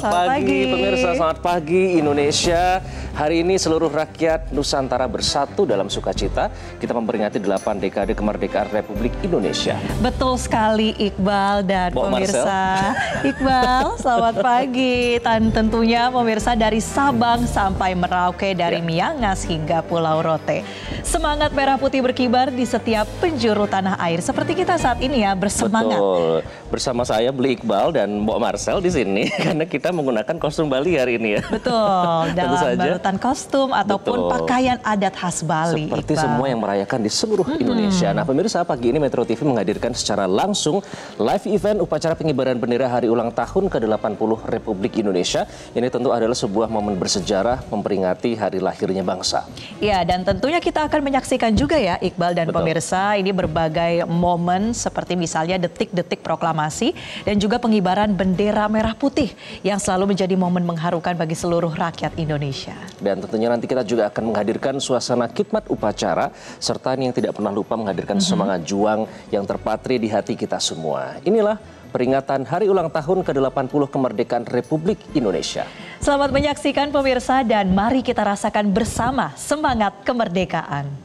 Selamat pagi pemirsa, selamat pagi Indonesia. Hari ini seluruh rakyat Nusantara bersatu dalam sukacita. Kita memperingati 8 dekade kemerdekaan Republik Indonesia. Betul sekali Iqbal dan pemirsa. Iqbal, selamat pagi. Dan tentunya pemirsa dari Sabang sampai Merauke, dari Miangas hingga Pulau Rote. Semangat merah putih berkibar di setiap penjuru tanah air. Seperti kita saat ini ya, bersemangat. Betul. Bersama saya Beli Iqbal dan Mbok Marcel di sini karena kita menggunakan kostum Bali hari ini ya. Betul, dalam balutan kostum ataupun pakaian adat khas Bali. Seperti Iqbal. Semua yang merayakan di seluruh Indonesia. Nah pemirsa, pagi ini Metro TV menghadirkan secara langsung live event upacara pengibaran bendera hari ulang tahun ke-80 Republik Indonesia. Ini tentu adalah sebuah momen bersejarah memperingati hari lahirnya bangsa. Ya, dan tentunya kita akan menyaksikan juga ya Iqbal dan pemirsa, ini berbagai momen seperti misalnya detik-detik proklamasi dan juga pengibaran bendera merah putih yang selalu menjadi momen mengharukan bagi seluruh rakyat Indonesia. Dan tentunya nanti kita juga akan menghadirkan suasana khidmat upacara serta yang tidak pernah lupa menghadirkan semangat juang yang terpatri di hati kita semua. Inilah peringatan hari ulang tahun ke-80 kemerdekaan Republik Indonesia. Selamat menyaksikan pemirsa dan mari kita rasakan bersama semangat kemerdekaan.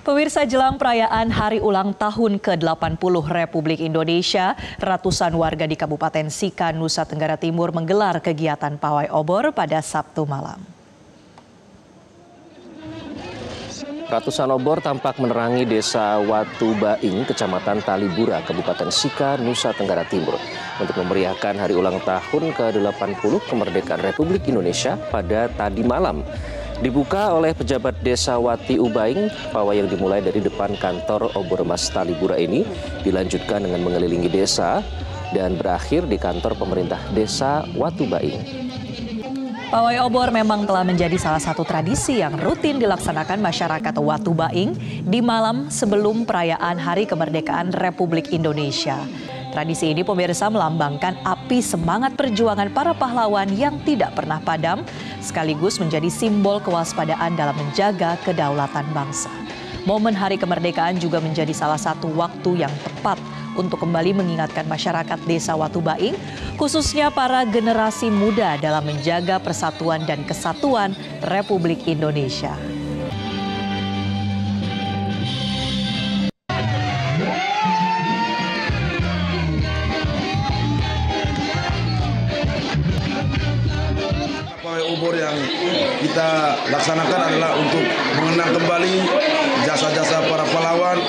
Pemirsa, jelang perayaan Hari Ulang Tahun ke-80 Republik Indonesia, ratusan warga di Kabupaten Sika, Nusa Tenggara Timur menggelar kegiatan pawai obor pada Sabtu malam. Ratusan obor tampak menerangi desa Watu Baing, Kecamatan Talibura, Kabupaten Sika, Nusa Tenggara Timur untuk memeriahkan Hari Ulang Tahun ke-80 kemerdekaan Republik Indonesia pada tadi malam. Dibuka oleh pejabat desa Wati Ubaing, pawai yang dimulai dari depan kantor Obormas Talibura ini dilanjutkan dengan mengelilingi desa dan berakhir di kantor pemerintah desa Watu Baing. Pawai obor memang telah menjadi salah satu tradisi yang rutin dilaksanakan masyarakat Watu Baing di malam sebelum perayaan Hari Kemerdekaan Republik Indonesia. Tradisi ini pemirsa melambangkan api semangat perjuangan para pahlawan yang tidak pernah padam, sekaligus menjadi simbol kewaspadaan dalam menjaga kedaulatan bangsa. Momen Hari Kemerdekaan juga menjadi salah satu waktu yang tepat untuk kembali mengingatkan masyarakat desa Watu Baing, khususnya para generasi muda dalam menjaga persatuan dan kesatuan Republik Indonesia. Pawai obor yang kita laksanakan adalah untuk mengenang kembali jasa-jasa para pahlawan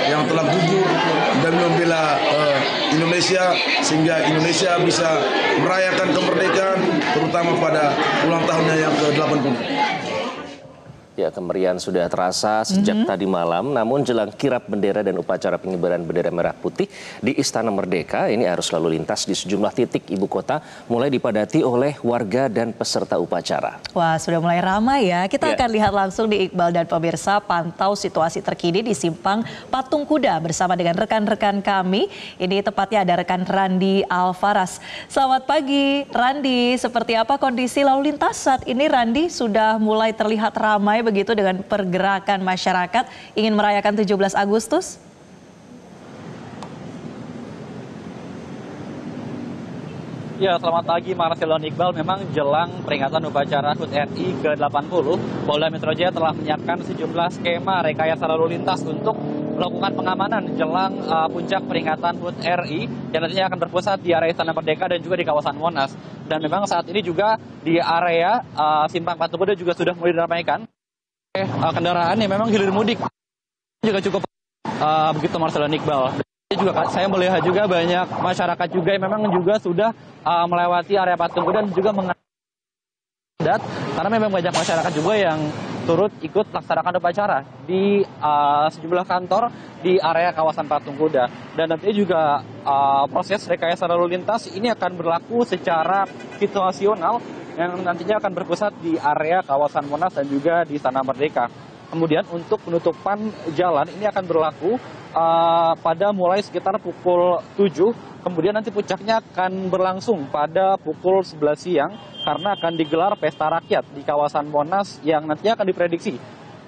yang telah gugur demi membela Indonesia sehingga Indonesia bisa merayakan kemerdekaan terutama pada ulang tahunnya yang ke-80. Ya, kemeriahan sudah terasa sejak tadi malam, namun jelang kirap bendera dan upacara pengibaran bendera merah putih di Istana Merdeka, ini arus lalu lintas di sejumlah titik ibu kota mulai dipadati oleh warga dan peserta upacara. Wah, sudah mulai ramai ya. Kita akan lihat langsung di Iqbal dan pemirsa, pantau situasi terkini di Simpang Patung Kuda bersama dengan rekan-rekan kami. Ini tepatnya ada rekan Randi Alvaras. Selamat pagi Randi, seperti apa kondisi lalu lintas saat ini Randi? Sudah mulai terlihat ramai begitu dengan pergerakan masyarakat ingin merayakan 17 Agustus? Ya, selamat pagi Marcel dan Iqbal. Memang jelang peringatan upacara HUT RI ke-80, Polda Metro Jaya telah menyiapkan sejumlah skema rekayasa lalu lintas untuk melakukan pengamanan jelang puncak peringatan HUT RI yang nantinya akan berpusat di area Istana Merdeka dan juga di kawasan Monas. Dan memang saat ini juga di area Simpang Patung Kuda juga sudah mulai diramaikan kendaraan yang memang hilir mudik juga cukup begitu Marcel dan Iqbal. Juga saya melihat juga banyak masyarakat juga yang memang juga sudah melewati area Patung Kuda dan juga mengadat karena memang banyak masyarakat juga yang turut ikut melaksanakan upacara di sejumlah kantor di area kawasan Patung Kuda. Dan nantinya juga proses rekayasa lalu lintas ini akan berlaku secara situasional yang nantinya akan berpusat di area kawasan Monas dan juga di Istana Merdeka. Kemudian untuk penutupan jalan ini akan berlaku pada mulai sekitar pukul 7, kemudian nanti puncaknya akan berlangsung pada pukul 11 siang karena akan digelar pesta rakyat di kawasan Monas yang nantinya akan diprediksi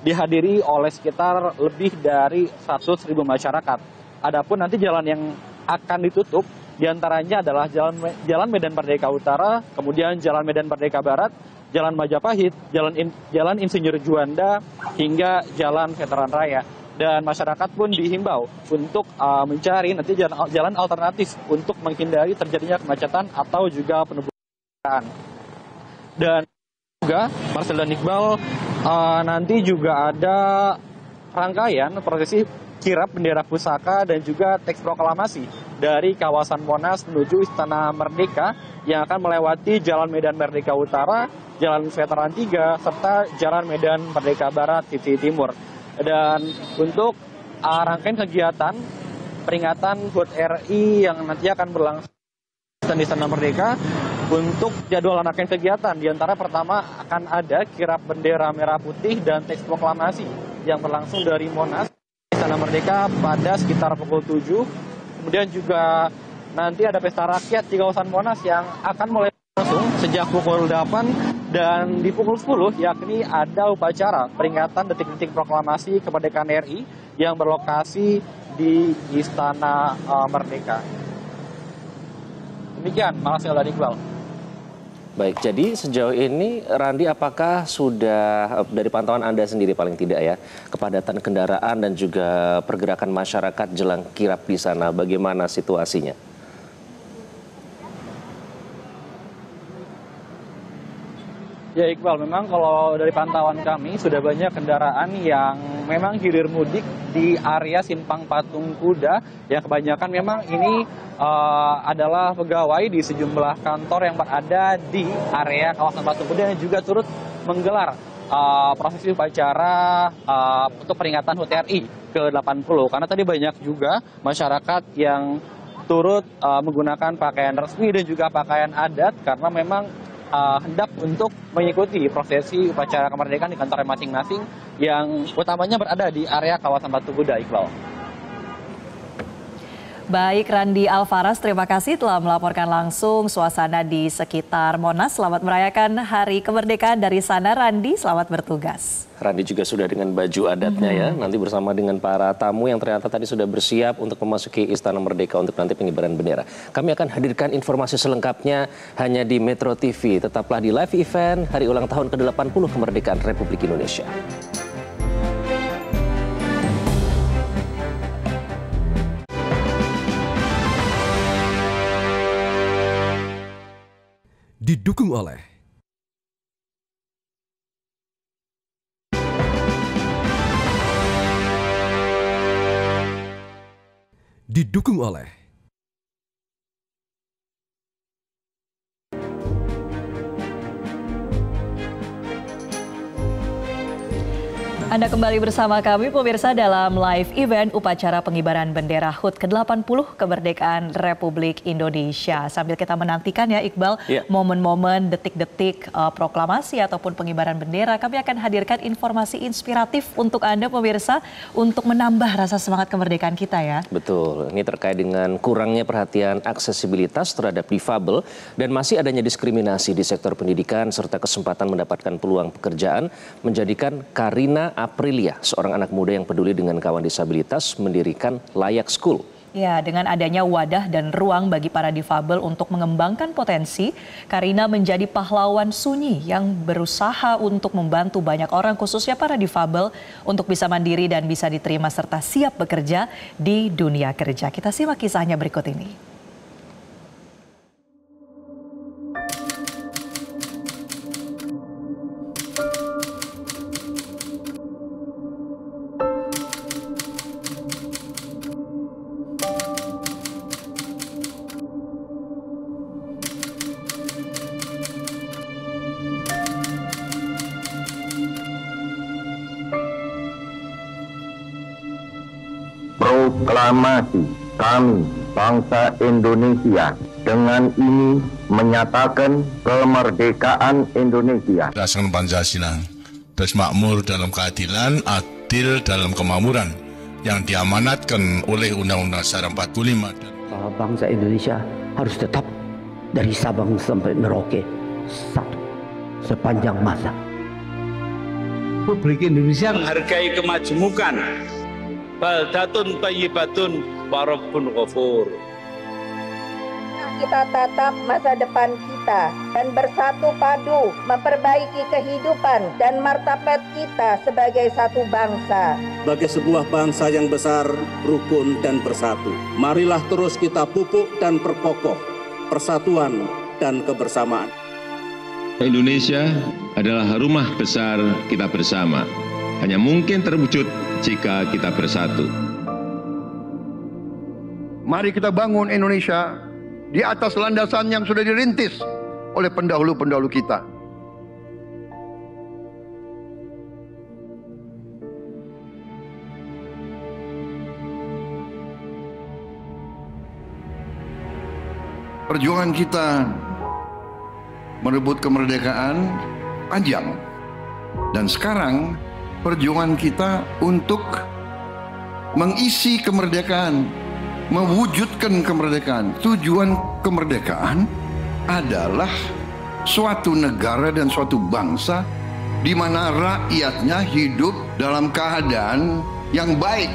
dihadiri oleh sekitar lebih dari 100.000 masyarakat. Adapun nanti jalan yang akan ditutup diantaranya adalah Jalan Medan Merdeka Utara, kemudian Jalan Medan Merdeka Barat, Jalan Majapahit, Jalan Insinyur Juanda, hingga Jalan Veteran Raya. Dan masyarakat pun dihimbau untuk mencari nanti jalan alternatif untuk menghindari terjadinya kemacetan atau juga penumpukan. Dan juga, Marcel dan Iqbal, nanti juga ada rangkaian prosesi kirap bendera pusaka dan juga teks proklamasi dari kawasan Monas menuju Istana Merdeka yang akan melewati Jalan Medan Merdeka Utara, Jalan Veteran 3, serta Jalan Medan Merdeka Barat sisi timur. Dan untuk rangkaian kegiatan peringatan HUT RI yang nanti akan berlangsung di Istana Merdeka, untuk jadwal rangkaian kegiatan diantara pertama akan ada kirap bendera merah putih dan teks proklamasi yang berlangsung dari Monas Istana Merdeka pada sekitar pukul 7. Kemudian juga nanti ada pesta rakyat di kawasan Monas yang akan mulai langsung sejak pukul 8 dan di pukul 10 yakni ada upacara peringatan detik-detik proklamasi kemerdekaan RI yang berlokasi di Istana Merdeka. Demikian, Marcel dan Iqbal. Baik, jadi sejauh ini Randi, apakah sudah dari pantauan Anda sendiri paling tidak ya, kepadatan kendaraan dan juga pergerakan masyarakat jelang kirap di sana, bagaimana situasinya? Ya Iqbal, memang kalau dari pantauan kami sudah banyak kendaraan yang memang hilir mudik di area Simpang Patung Kuda, yang kebanyakan memang ini adalah pegawai di sejumlah kantor yang berada di area kawasan Patung Kuda yang juga turut menggelar prosesi upacara untuk peringatan HUT RI ke-80. Karena tadi banyak juga masyarakat yang turut menggunakan pakaian resmi dan juga pakaian adat karena memang hendak untuk mengikuti prosesi upacara kemerdekaan di kantor masing-masing yang utamanya berada di area kawasan Patung Kuda, Iqbal. Baik, Randi Alfaras, terima kasih telah melaporkan langsung suasana di sekitar Monas. Selamat merayakan Hari Kemerdekaan dari sana, Randi. Selamat bertugas. Randi juga sudah dengan baju adatnya ya, nanti bersama dengan para tamu yang ternyata tadi sudah bersiap untuk memasuki Istana Merdeka untuk nanti pengibaran bendera. Kami akan hadirkan informasi selengkapnya hanya di Metro TV. Tetaplah di live event Hari Ulang Tahun ke-80 Kemerdekaan Republik Indonesia. Didukung oleh Anda kembali bersama kami pemirsa dalam live event upacara pengibaran bendera HUT ke-80 Kemerdekaan Republik Indonesia. Sambil kita menantikan ya Iqbal, momen-momen detik-detik proklamasi ataupun pengibaran bendera, kami akan hadirkan informasi inspiratif untuk Anda pemirsa untuk menambah rasa semangat kemerdekaan kita ya. Betul, ini terkait dengan kurangnya perhatian aksesibilitas terhadap difabel dan masih adanya diskriminasi di sektor pendidikan serta kesempatan mendapatkan peluang pekerjaan menjadikan Karina Aprilia, seorang anak muda yang peduli dengan kawan disabilitas, mendirikan Layak School. Ya, dengan adanya wadah dan ruang bagi para difabel untuk mengembangkan potensi, Karina menjadi pahlawan sunyi yang berusaha untuk membantu banyak orang, khususnya para difabel, untuk bisa mandiri dan bisa diterima serta siap bekerja di dunia kerja. Kita simak kisahnya berikut ini. Proklamasi kami, bangsa Indonesia, dengan ini menyatakan kemerdekaan Indonesia. Berdasarkan Pancasila, makmur dalam keadilan, adil dalam kemakmuran yang diamanatkan oleh Undang-Undang Dasar 45. Bahwa bangsa Indonesia harus tetap dari Sabang sampai Merauke satu sepanjang masa. Republik Indonesia menghargai kemajemukan. Baldatun thayyibatun wa rabbun ghafur. Kita tatap masa depan kita dan bersatu padu memperbaiki kehidupan dan martabat kita sebagai satu bangsa. Sebagai sebuah bangsa yang besar, rukun dan bersatu. Marilah terus kita pupuk dan perkokoh persatuan dan kebersamaan. Indonesia adalah rumah besar kita bersama. Hanya mungkin terwujud jika kita bersatu. Mari kita bangun Indonesia di atas landasan yang sudah dirintis oleh pendahulu-pendahulu kita. Perjuangan kita merebut kemerdekaan panjang, dan sekarang perjuangan kita untuk mengisi kemerdekaan, mewujudkan kemerdekaan. Tujuan kemerdekaan adalah suatu negara dan suatu bangsa di mana rakyatnya hidup dalam keadaan yang baik.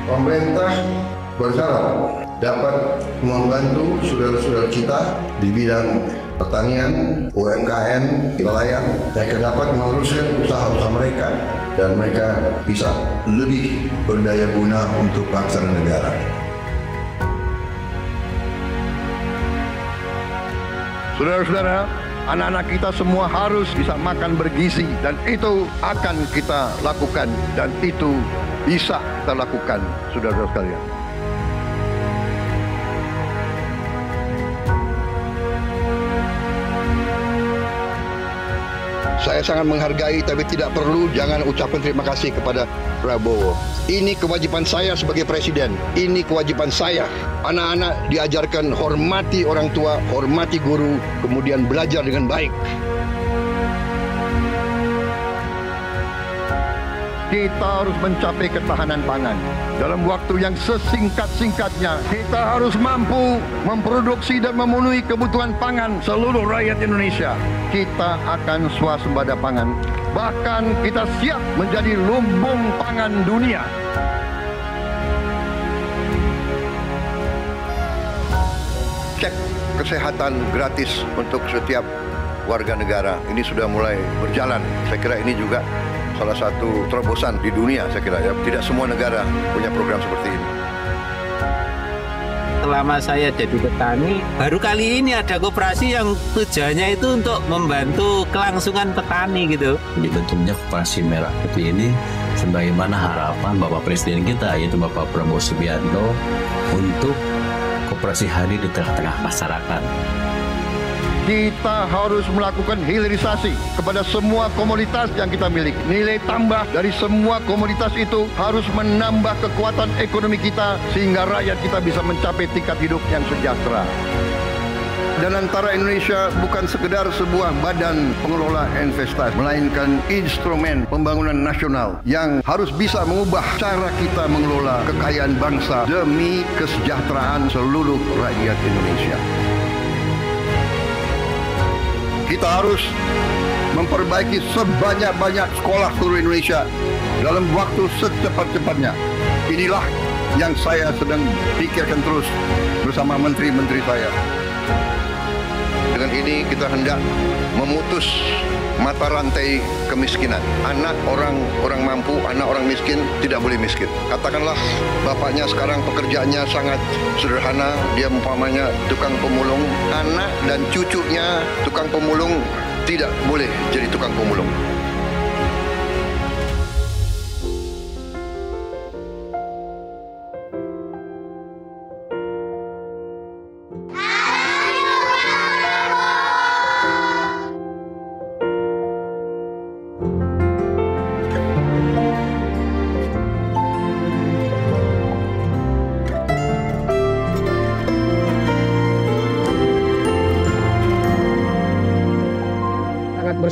Pemerintah berharap dapat membantu saudara-saudara kita di bidang pertanian, UMKM, nelayan, mereka dapat meneruskan usaha-usaha mereka dan mereka bisa lebih berdaya guna untuk bangsa dan negara. Saudara-saudara, anak-anak kita semua harus bisa makan bergizi, dan itu akan kita lakukan, dan itu bisa kita lakukan, saudara-saudara sekalian. Saya sangat menghargai, tapi tidak perlu jangan ucapkan terima kasih kepada Prabowo. Ini kewajiban saya sebagai presiden. Ini kewajiban saya. Anak-anak diajarkan hormati orang tua, hormati guru, kemudian belajar dengan baik. Kita harus mencapai ketahanan pangan. Dalam waktu yang sesingkat-singkatnya, kita harus mampu memproduksi dan memenuhi kebutuhan pangan seluruh rakyat Indonesia. Kita akan swasembada pangan. Bahkan kita siap menjadi lumbung pangan dunia. Cek kesehatan gratis untuk setiap warga negara. Ini sudah mulai berjalan. Saya kira ini juga salah satu terobosan di dunia, saya kira ya. Tidak semua negara punya program seperti ini. Selama saya jadi petani, baru kali ini ada koperasi yang tujuannya itu untuk membantu kelangsungan petani gitu. Dibentuknya koperasi merah putih ini sebagaimana harapan Bapak Presiden kita, yaitu Bapak Prabowo Subianto, untuk koperasi hadir di tengah-tengah masyarakat. Kita harus melakukan hilirisasi kepada semua komoditas yang kita miliki. Nilai tambah dari semua komoditas itu harus menambah kekuatan ekonomi kita sehingga rakyat kita bisa mencapai tingkat hidup yang sejahtera. Dan antara Indonesia bukan sekedar sebuah badan pengelola investasi, melainkan instrumen pembangunan nasional yang harus bisa mengubah cara kita mengelola kekayaan bangsa demi kesejahteraan seluruh rakyat Indonesia. Kita harus memperbaiki sebanyak-banyak sekolah seluruh Indonesia dalam waktu secepat-cepatnya. Inilah yang saya sedang pikirkan terus bersama menteri-menteri saya. Dengan ini kita hendak memutus mata rantai kemiskinan. Anak orang mampu, anak orang miskin tidak boleh miskin. Katakanlah bapaknya sekarang pekerjaannya sangat sederhana, dia umpamanya tukang pemulung, anak dan cucunya tukang pemulung tidak boleh jadi tukang pemulung.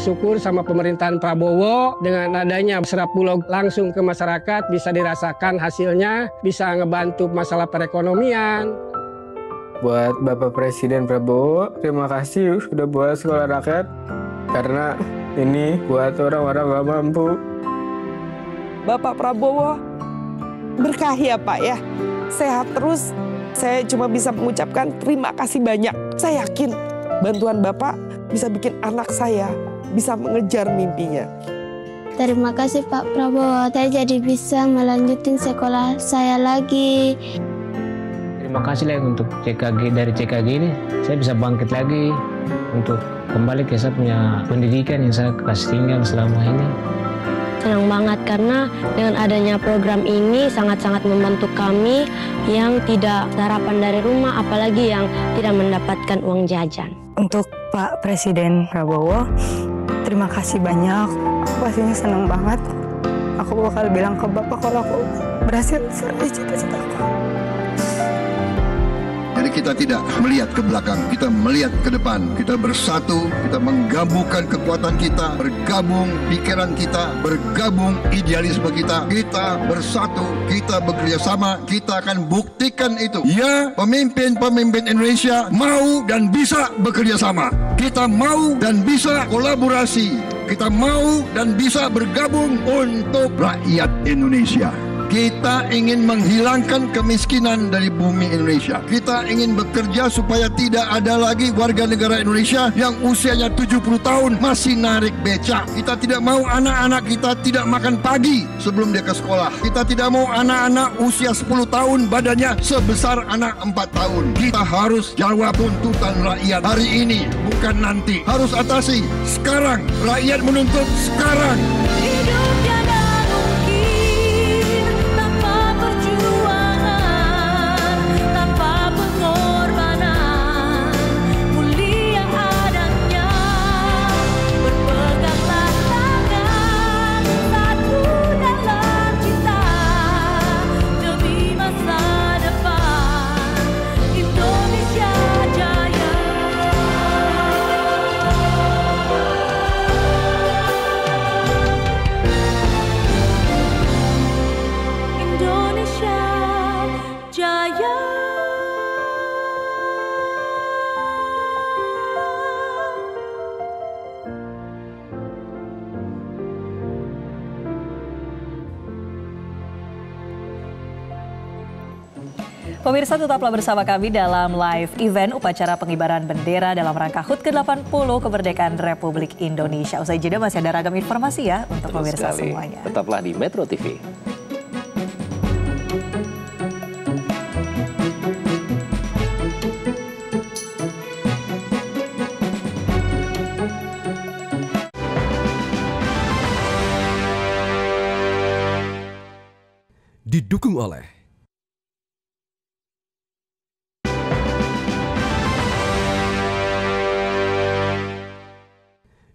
bersyukur sama pemerintahan Prabowo dengan adanya Serap Bulog langsung ke masyarakat, bisa dirasakan hasilnya, bisa ngebantu masalah perekonomian. Buat Bapak Presiden Prabowo, terima kasih sudah buat sekolah rakyat, karena ini buat orang-orang gak mampu. Bapak Prabowo, berkah ya Pak ya, sehat terus. Saya cuma bisa mengucapkan terima kasih banyak. Saya yakin bantuan Bapak bisa bikin anak saya bisa mengejar mimpinya. Terima kasih Pak Prabowo, saya jadi bisa melanjutin sekolah saya lagi. Terima kasih lah untuk CKG, dari CKG ini saya bisa bangkit lagi untuk kembali ke saya punya pendidikan yang saya kasih tinggal selama ini. Senang banget karena dengan adanya program ini sangat-sangat membantu kami yang tidak sarapan dari rumah, apalagi yang tidak mendapatkan uang jajan. Untuk Pak Presiden Prabowo, terima kasih banyak. Pastinya senang banget. Aku bakal bilang ke Bapak kalau aku berhasil meraih cita-citaku. Jadi kita tidak melihat ke belakang, kita melihat ke depan. Kita bersatu, kita menggabungkan kekuatan kita, bergabung pikiran kita, bergabung idealisme kita. Kita bersatu, kita bekerja sama, kita akan buktikan itu. Ya, pemimpin-pemimpin Indonesia mau dan bisa bekerja sama. Kita mau dan bisa kolaborasi. Kita mau dan bisa bergabung untuk rakyat Indonesia. Kita ingin menghilangkan kemiskinan dari bumi Indonesia. Kita ingin bekerja supaya tidak ada lagi warga negara Indonesia yang usianya 70 tahun masih narik becak. Kita tidak mau anak-anak kita tidak makan pagi sebelum dia ke sekolah. Kita tidak mau anak-anak usia 10 tahun badannya sebesar anak 4 tahun. Kita harus jawab tuntutan rakyat hari ini, bukan nanti. Harus atasi sekarang. Rakyat menuntut sekarang. Pemirsa, tetaplah bersama kami dalam live event upacara pengibaran bendera dalam rangka HUT ke-80 Kemerdekaan Republik Indonesia. Usai jeda masih ada ragam informasi ya untuk pemirsa semuanya. Tetaplah di Metro TV.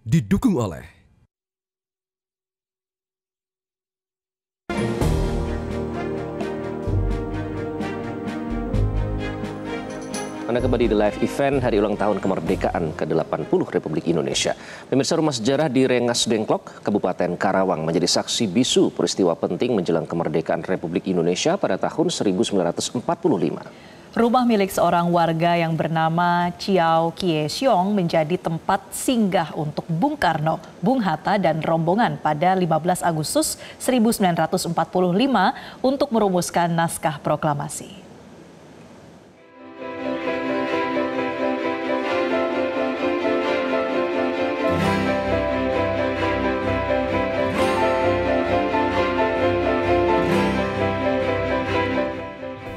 Didukung oleh Anda kembali di live event Hari Ulang Tahun Kemerdekaan ke-80 Republik Indonesia. Pemirsa, Rumah Sejarah di Rengas Dengklok, Kabupaten Karawang menjadi saksi bisu peristiwa penting menjelang kemerdekaan Republik Indonesia pada tahun 1945. Rumah milik seorang warga yang bernama Chiao Kie Siong menjadi tempat singgah untuk Bung Karno, Bung Hatta, dan rombongan pada 15 Agustus 1945 untuk merumuskan naskah proklamasi.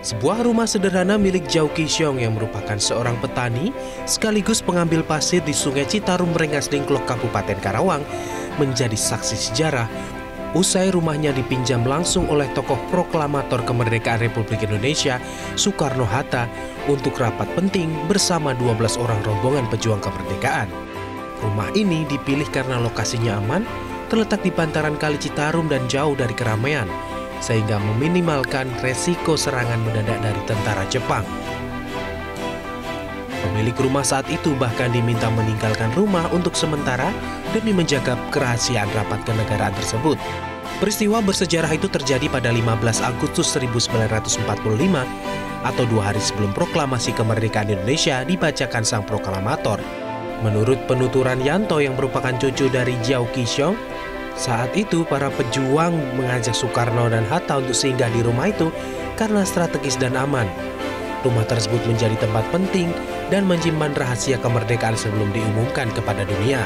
Sebuah rumah sederhana milik Chiao Kie Siong yang merupakan seorang petani sekaligus pengambil pasir di Sungai Citarum, Rengas Dengklok, Kabupaten Karawang menjadi saksi sejarah usai rumahnya dipinjam langsung oleh tokoh proklamator kemerdekaan Republik Indonesia Soekarno-Hatta untuk rapat penting bersama 12 orang rombongan pejuang kemerdekaan. Rumah ini dipilih karena lokasinya aman, terletak di bantaran Kali Citarum dan jauh dari keramaian, sehingga meminimalkan resiko serangan mendadak dari tentara Jepang. Pemilik rumah saat itu bahkan diminta meninggalkan rumah untuk sementara demi menjaga kerahasiaan rapat kenegaraan tersebut. Peristiwa bersejarah itu terjadi pada 15 Agustus 1945 atau 2 hari sebelum proklamasi kemerdekaan Indonesia dibacakan sang proklamator. Menurut penuturan Yanto yang merupakan cucu dari Jiao Qishong, saat itu para pejuang mengajak Soekarno dan Hatta untuk singgah di rumah itu karena strategis dan aman. Rumah tersebut menjadi tempat penting dan menyimpan rahasia kemerdekaan sebelum diumumkan kepada dunia.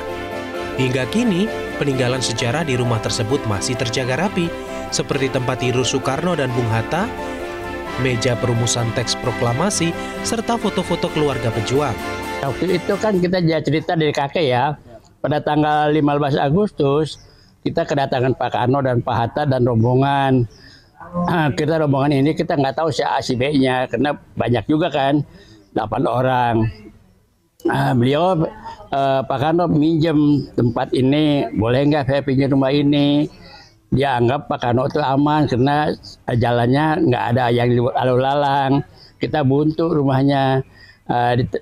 Hingga kini, peninggalan sejarah di rumah tersebut masih terjaga rapi, seperti tempat tidur Soekarno dan Bung Hatta, meja perumusan teks proklamasi, serta foto-foto keluarga pejuang. Waktu itu kan kita cerita dari kakek ya, pada tanggal 15 Agustus, kita kedatangan Pak Karno dan Pak Hatta dan rombongan. Kita rombongan ini kita nggak tahu si A, si B-nya, karena banyak juga kan, 8 orang. Beliau Pak Karno minjem tempat ini, boleh nggak saya pinjam rumah ini? Dia anggap Pak Karno itu aman karena jalannya nggak ada yang lalu lalang. Kita buntu rumahnya,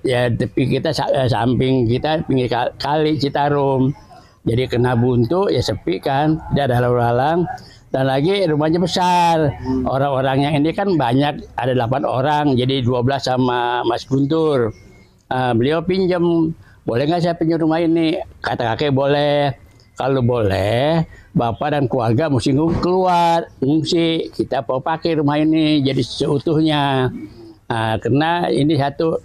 ya tepi kita samping kita pinggir kali Citarum. Jadi kena buntu ya sepi kan, tidak ada lalu lalang. Dan lagi rumahnya besar, orang-orangnya ini kan banyak, ada 8 orang, jadi 12 sama Mas Guntur. Beliau pinjam, boleh nggak saya pinjam rumah ini? Kata kakek boleh. Kalau boleh, bapak dan keluarga mesti keluar, ngungsi. Kita mau pakai rumah ini jadi seutuhnya. Karena ini satu,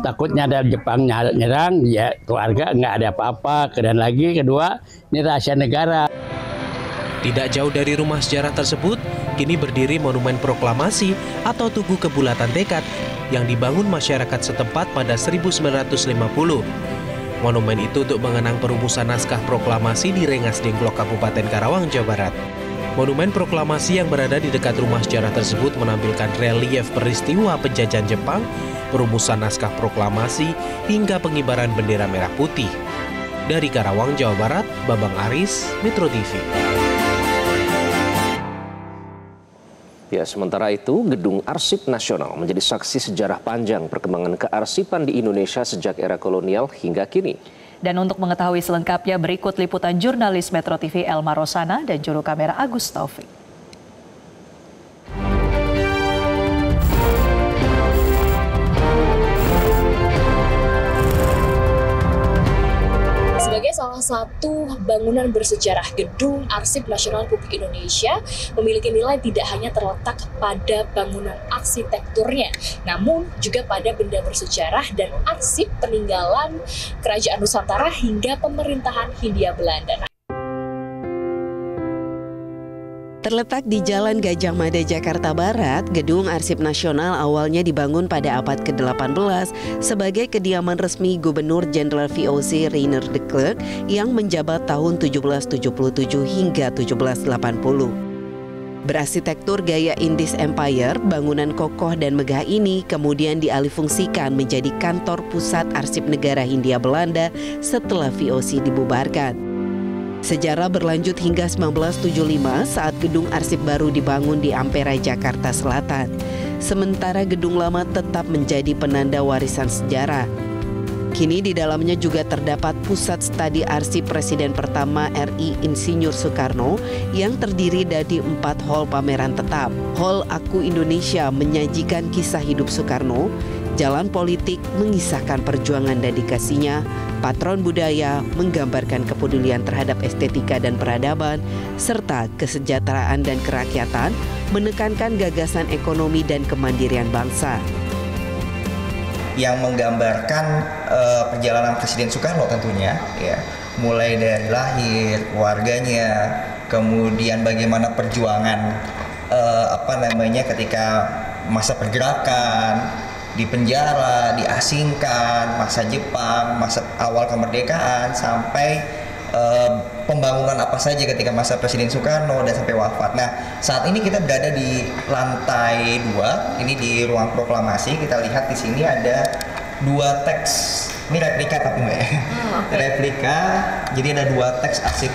takutnya ada Jepang nyerang, ya keluarga nggak ada apa-apa. Dan lagi kedua, ini rahasia negara. Tidak jauh dari rumah sejarah tersebut, kini berdiri Monumen Proklamasi atau Tugu Kebulatan Tekad yang dibangun masyarakat setempat pada 1950. Monumen itu untuk mengenang perumusan naskah proklamasi di Rengas Dengklok, Kabupaten Karawang, Jawa Barat. Monumen proklamasi yang berada di dekat rumah sejarah tersebut menampilkan relief peristiwa penjajahan Jepang, perumusan naskah proklamasi, hingga pengibaran bendera merah putih. Dari Karawang, Jawa Barat, Babang Aris, Metro TV. Ya, sementara itu, Gedung Arsip Nasional menjadi saksi sejarah panjang perkembangan kearsipan di Indonesia sejak era kolonial hingga kini. Dan untuk mengetahui selengkapnya, berikut liputan jurnalis Metro TV Elma Rosana dan juru kamera Agus Taufik. Sebagai salah satu bangunan bersejarah, Gedung Arsip Nasional Republik Indonesia memiliki nilai tidak hanya terletak pada bangunan arsitekturnya, namun juga pada benda bersejarah dan arsip peninggalan Kerajaan Nusantara hingga pemerintahan Hindia Belanda. Terletak di Jalan Gajah Mada, Jakarta Barat, Gedung Arsip Nasional awalnya dibangun pada abad ke-18 sebagai kediaman resmi Gubernur Jenderal VOC Rainer de Klerk yang menjabat tahun 1777 hingga 1780. Berarsitektur gaya Indies Empire, bangunan kokoh dan megah ini kemudian dialihfungsikan menjadi kantor pusat arsip negara Hindia Belanda setelah VOC dibubarkan. Sejarah berlanjut hingga 1975 saat gedung arsip baru dibangun di Ampera, Jakarta Selatan. Sementara gedung lama tetap menjadi penanda warisan sejarah. Kini di dalamnya juga terdapat pusat studi arsip Presiden pertama RI Insinyur Soekarno yang terdiri dari 4 hall pameran tetap. Hall Aku Indonesia menyajikan kisah hidup Soekarno, Jalan Politik mengisahkan perjuangan dedikasinya, Patron Budaya menggambarkan kepedulian terhadap estetika dan peradaban, serta kesejahteraan dan kerakyatan menekankan gagasan ekonomi dan kemandirian bangsa. Yang menggambarkan perjalanan Presiden Soekarno tentunya, ya, mulai dari lahir, keluarganya, kemudian bagaimana perjuangan ketika masa pergerakan, di penjara, diasingkan, masa Jepang, masa awal kemerdekaan, sampai pembangunan apa saja ketika masa Presiden Soekarno dan sampai wafat. Nah, saat ini kita berada di lantai 2, ini di ruang proklamasi. Kita lihat di sini ada 2 teks. Ini replika tapi Mbak ya. Replika. Jadi ada 2 teks arsip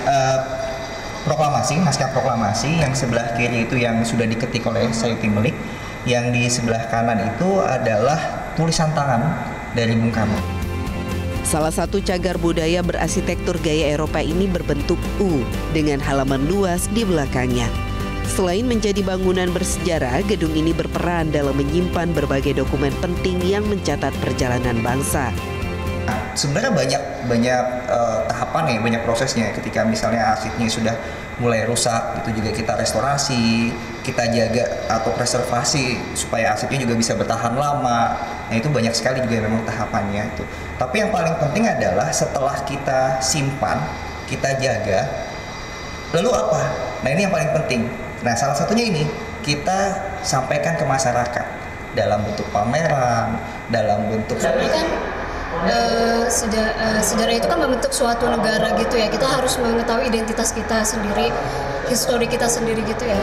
proklamasi, naskah proklamasi. Yang sebelah kiri itu yang sudah diketik oleh Sayuti Melik. Yang di sebelah kanan itu adalah tulisan tangan dari Bung Karno. Salah satu cagar budaya berarsitektur gaya Eropa ini berbentuk U dengan halaman luas di belakangnya. Selain menjadi bangunan bersejarah, gedung ini berperan dalam menyimpan berbagai dokumen penting yang mencatat perjalanan bangsa. Sebenarnya banyak tahapan ya, banyak prosesnya. Ketika misalnya arsipnya sudah mulai rusak, itu juga kita restorasi, kita jaga atau preservasi supaya arsipnya juga bisa bertahan lama. Nah itu banyak sekali juga memang tahapannya itu. Tapi yang paling penting adalah setelah kita simpan, kita jaga, lalu apa? Nah ini yang paling penting. Nah salah satunya ini kita sampaikan ke masyarakat dalam bentuk pameran, dalam bentuk sejarah itu kan membentuk suatu negara gitu ya. Kita harus mengetahui identitas kita sendiri, histori kita sendiri gitu ya.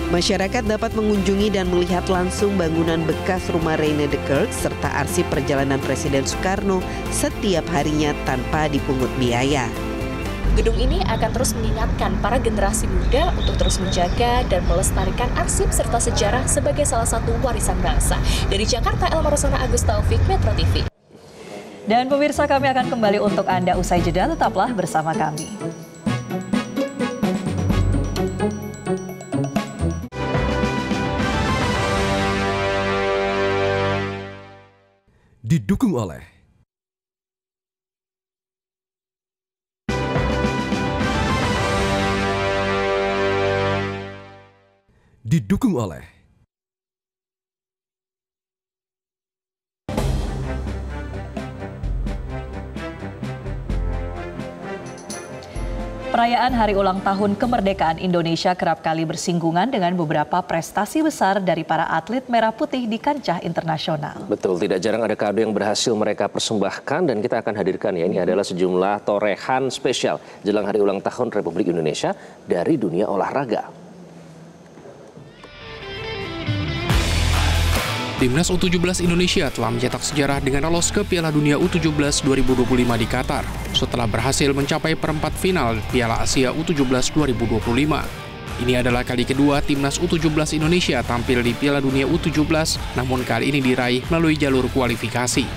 Masyarakat dapat mengunjungi dan melihat langsung bangunan bekas rumah Reine de Kerk serta arsip perjalanan Presiden Soekarno setiap harinya tanpa dipungut biaya. Gedung ini akan terus mengingatkan para generasi muda untuk terus menjaga dan melestarikan arsip serta sejarah sebagai salah satu warisan bangsa. Dari Jakarta, Elma Rosana Agus Taufik, Metro TV. Dan pemirsa, kami akan kembali untuk Anda usai jeda, tetaplah bersama kami. Didukung oleh Perayaan Hari Ulang Tahun Kemerdekaan Indonesia kerap kali bersinggungan dengan beberapa prestasi besar dari para atlet merah putih di kancah internasional. Betul, tidak jarang ada kado yang berhasil mereka persembahkan dan kita akan hadirkan ya. Ini adalah sejumlah torehan spesial jelang Hari Ulang Tahun Republik Indonesia dari dunia olahraga. Timnas U17 Indonesia telah mencetak sejarah dengan lolos ke Piala Dunia U17 2025 di Qatar setelah berhasil mencapai perempat final Piala Asia U17 2025. Ini adalah kali kedua Timnas U17 Indonesia tampil di Piala Dunia U17, namun kali ini diraih melalui jalur kualifikasi.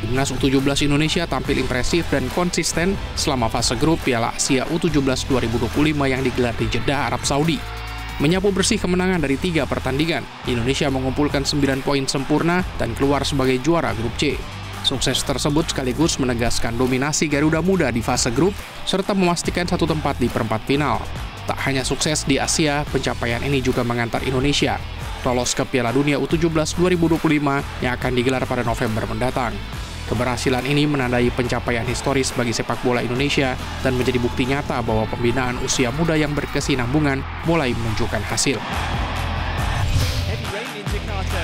Timnas U17 Indonesia tampil impresif dan konsisten selama fase grup Piala Asia U17 2025 yang digelar di Jeddah, Arab Saudi. Menyapu bersih kemenangan dari 3 pertandingan, Indonesia mengumpulkan 9 poin sempurna dan keluar sebagai juara grup C. Sukses tersebut sekaligus menegaskan dominasi Garuda Muda di fase grup, serta memastikan 1 tempat di perempat final. Tak hanya sukses di Asia, pencapaian ini juga mengantar Indonesia lolos ke Piala Dunia U17 2025 yang akan digelar pada November mendatang. Keberhasilan ini menandai pencapaian historis bagi sepak bola Indonesia dan menjadi bukti nyata bahwa pembinaan usia muda yang berkesinambungan mulai menunjukkan hasil.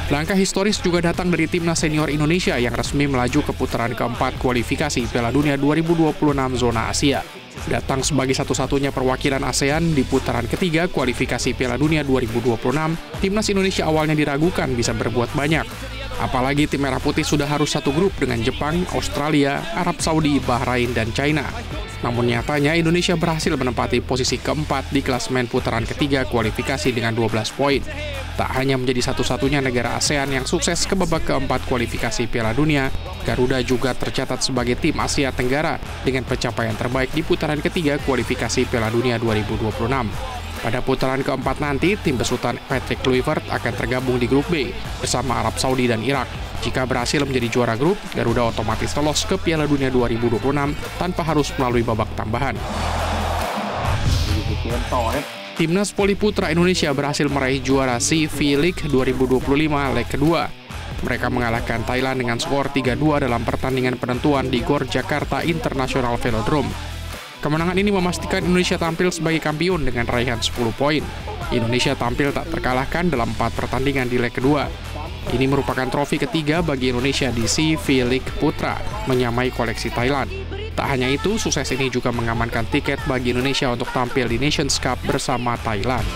Langkah historis juga datang dari timnas senior Indonesia yang resmi melaju ke putaran keempat kualifikasi Piala Dunia 2026 zona Asia. Datang sebagai satu-satunya perwakilan ASEAN di putaran ketiga kualifikasi Piala Dunia 2026, timnas Indonesia awalnya diragukan bisa berbuat banyak. Apalagi tim Merah Putih sudah harus satu grup dengan Jepang, Australia, Arab Saudi, Bahrain, dan China. Namun nyatanya Indonesia berhasil menempati posisi keempat di klasemen putaran ketiga kualifikasi dengan 12 poin. Tak hanya menjadi satu-satunya negara ASEAN yang sukses ke babak keempat kualifikasi Piala Dunia, Garuda juga tercatat sebagai tim Asia Tenggara dengan pencapaian terbaik di putaran ketiga kualifikasi Piala Dunia 2026. Pada putaran keempat nanti, tim besutan Patrick Kluivert akan tergabung di grup B bersama Arab Saudi dan Irak. Jika berhasil menjadi juara grup, Garuda otomatis lolos ke Piala Dunia 2026 tanpa harus melalui babak tambahan. Timnas Voli Putra Indonesia berhasil meraih juara C V-League 2025 leg kedua. Mereka mengalahkan Thailand dengan skor 3-2 dalam pertandingan penentuan di GOR Jakarta International Velodrome. Kemenangan ini memastikan Indonesia tampil sebagai kampiun dengan raihan 10 poin. Indonesia tampil tak terkalahkan dalam 4 pertandingan di leg kedua. Ini merupakan trofi ketiga bagi Indonesia di CV League Putra, menyamai koleksi Thailand. Tak hanya itu, sukses ini juga mengamankan tiket bagi Indonesia untuk tampil di Nations Cup bersama Thailand.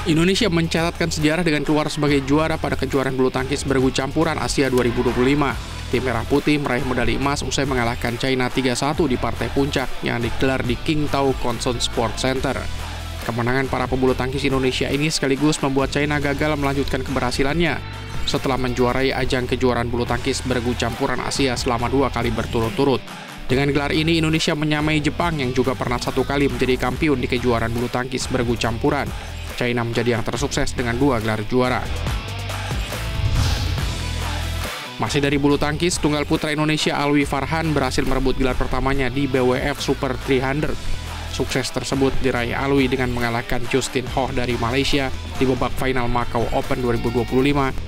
Indonesia mencatatkan sejarah dengan keluar sebagai juara pada kejuaraan bulu tangkis bergu campuran Asia 2025. Tim Merah Putih meraih medali emas usai mengalahkan China 3-1 di partai puncak yang digelar di Qingdao Conson Sport Center. Kemenangan para pebulu tangkis Indonesia ini sekaligus membuat China gagal melanjutkan keberhasilannya setelah menjuarai ajang kejuaraan bulu tangkis bergu campuran Asia selama 2 kali berturut-turut. Dengan gelar ini, Indonesia menyamai Jepang yang juga pernah 1 kali menjadi kampiun di kejuaraan bulu tangkis bergu campuran. China menjadi yang tersukses dengan 2 gelar juara. Masih dari bulu tangkis, tunggal putra Indonesia Alwi Farhan berhasil merebut gelar pertamanya di BWF Super 300. Sukses tersebut diraih Alwi dengan mengalahkan Justin Ho dari Malaysia di babak final Macau Open 2025,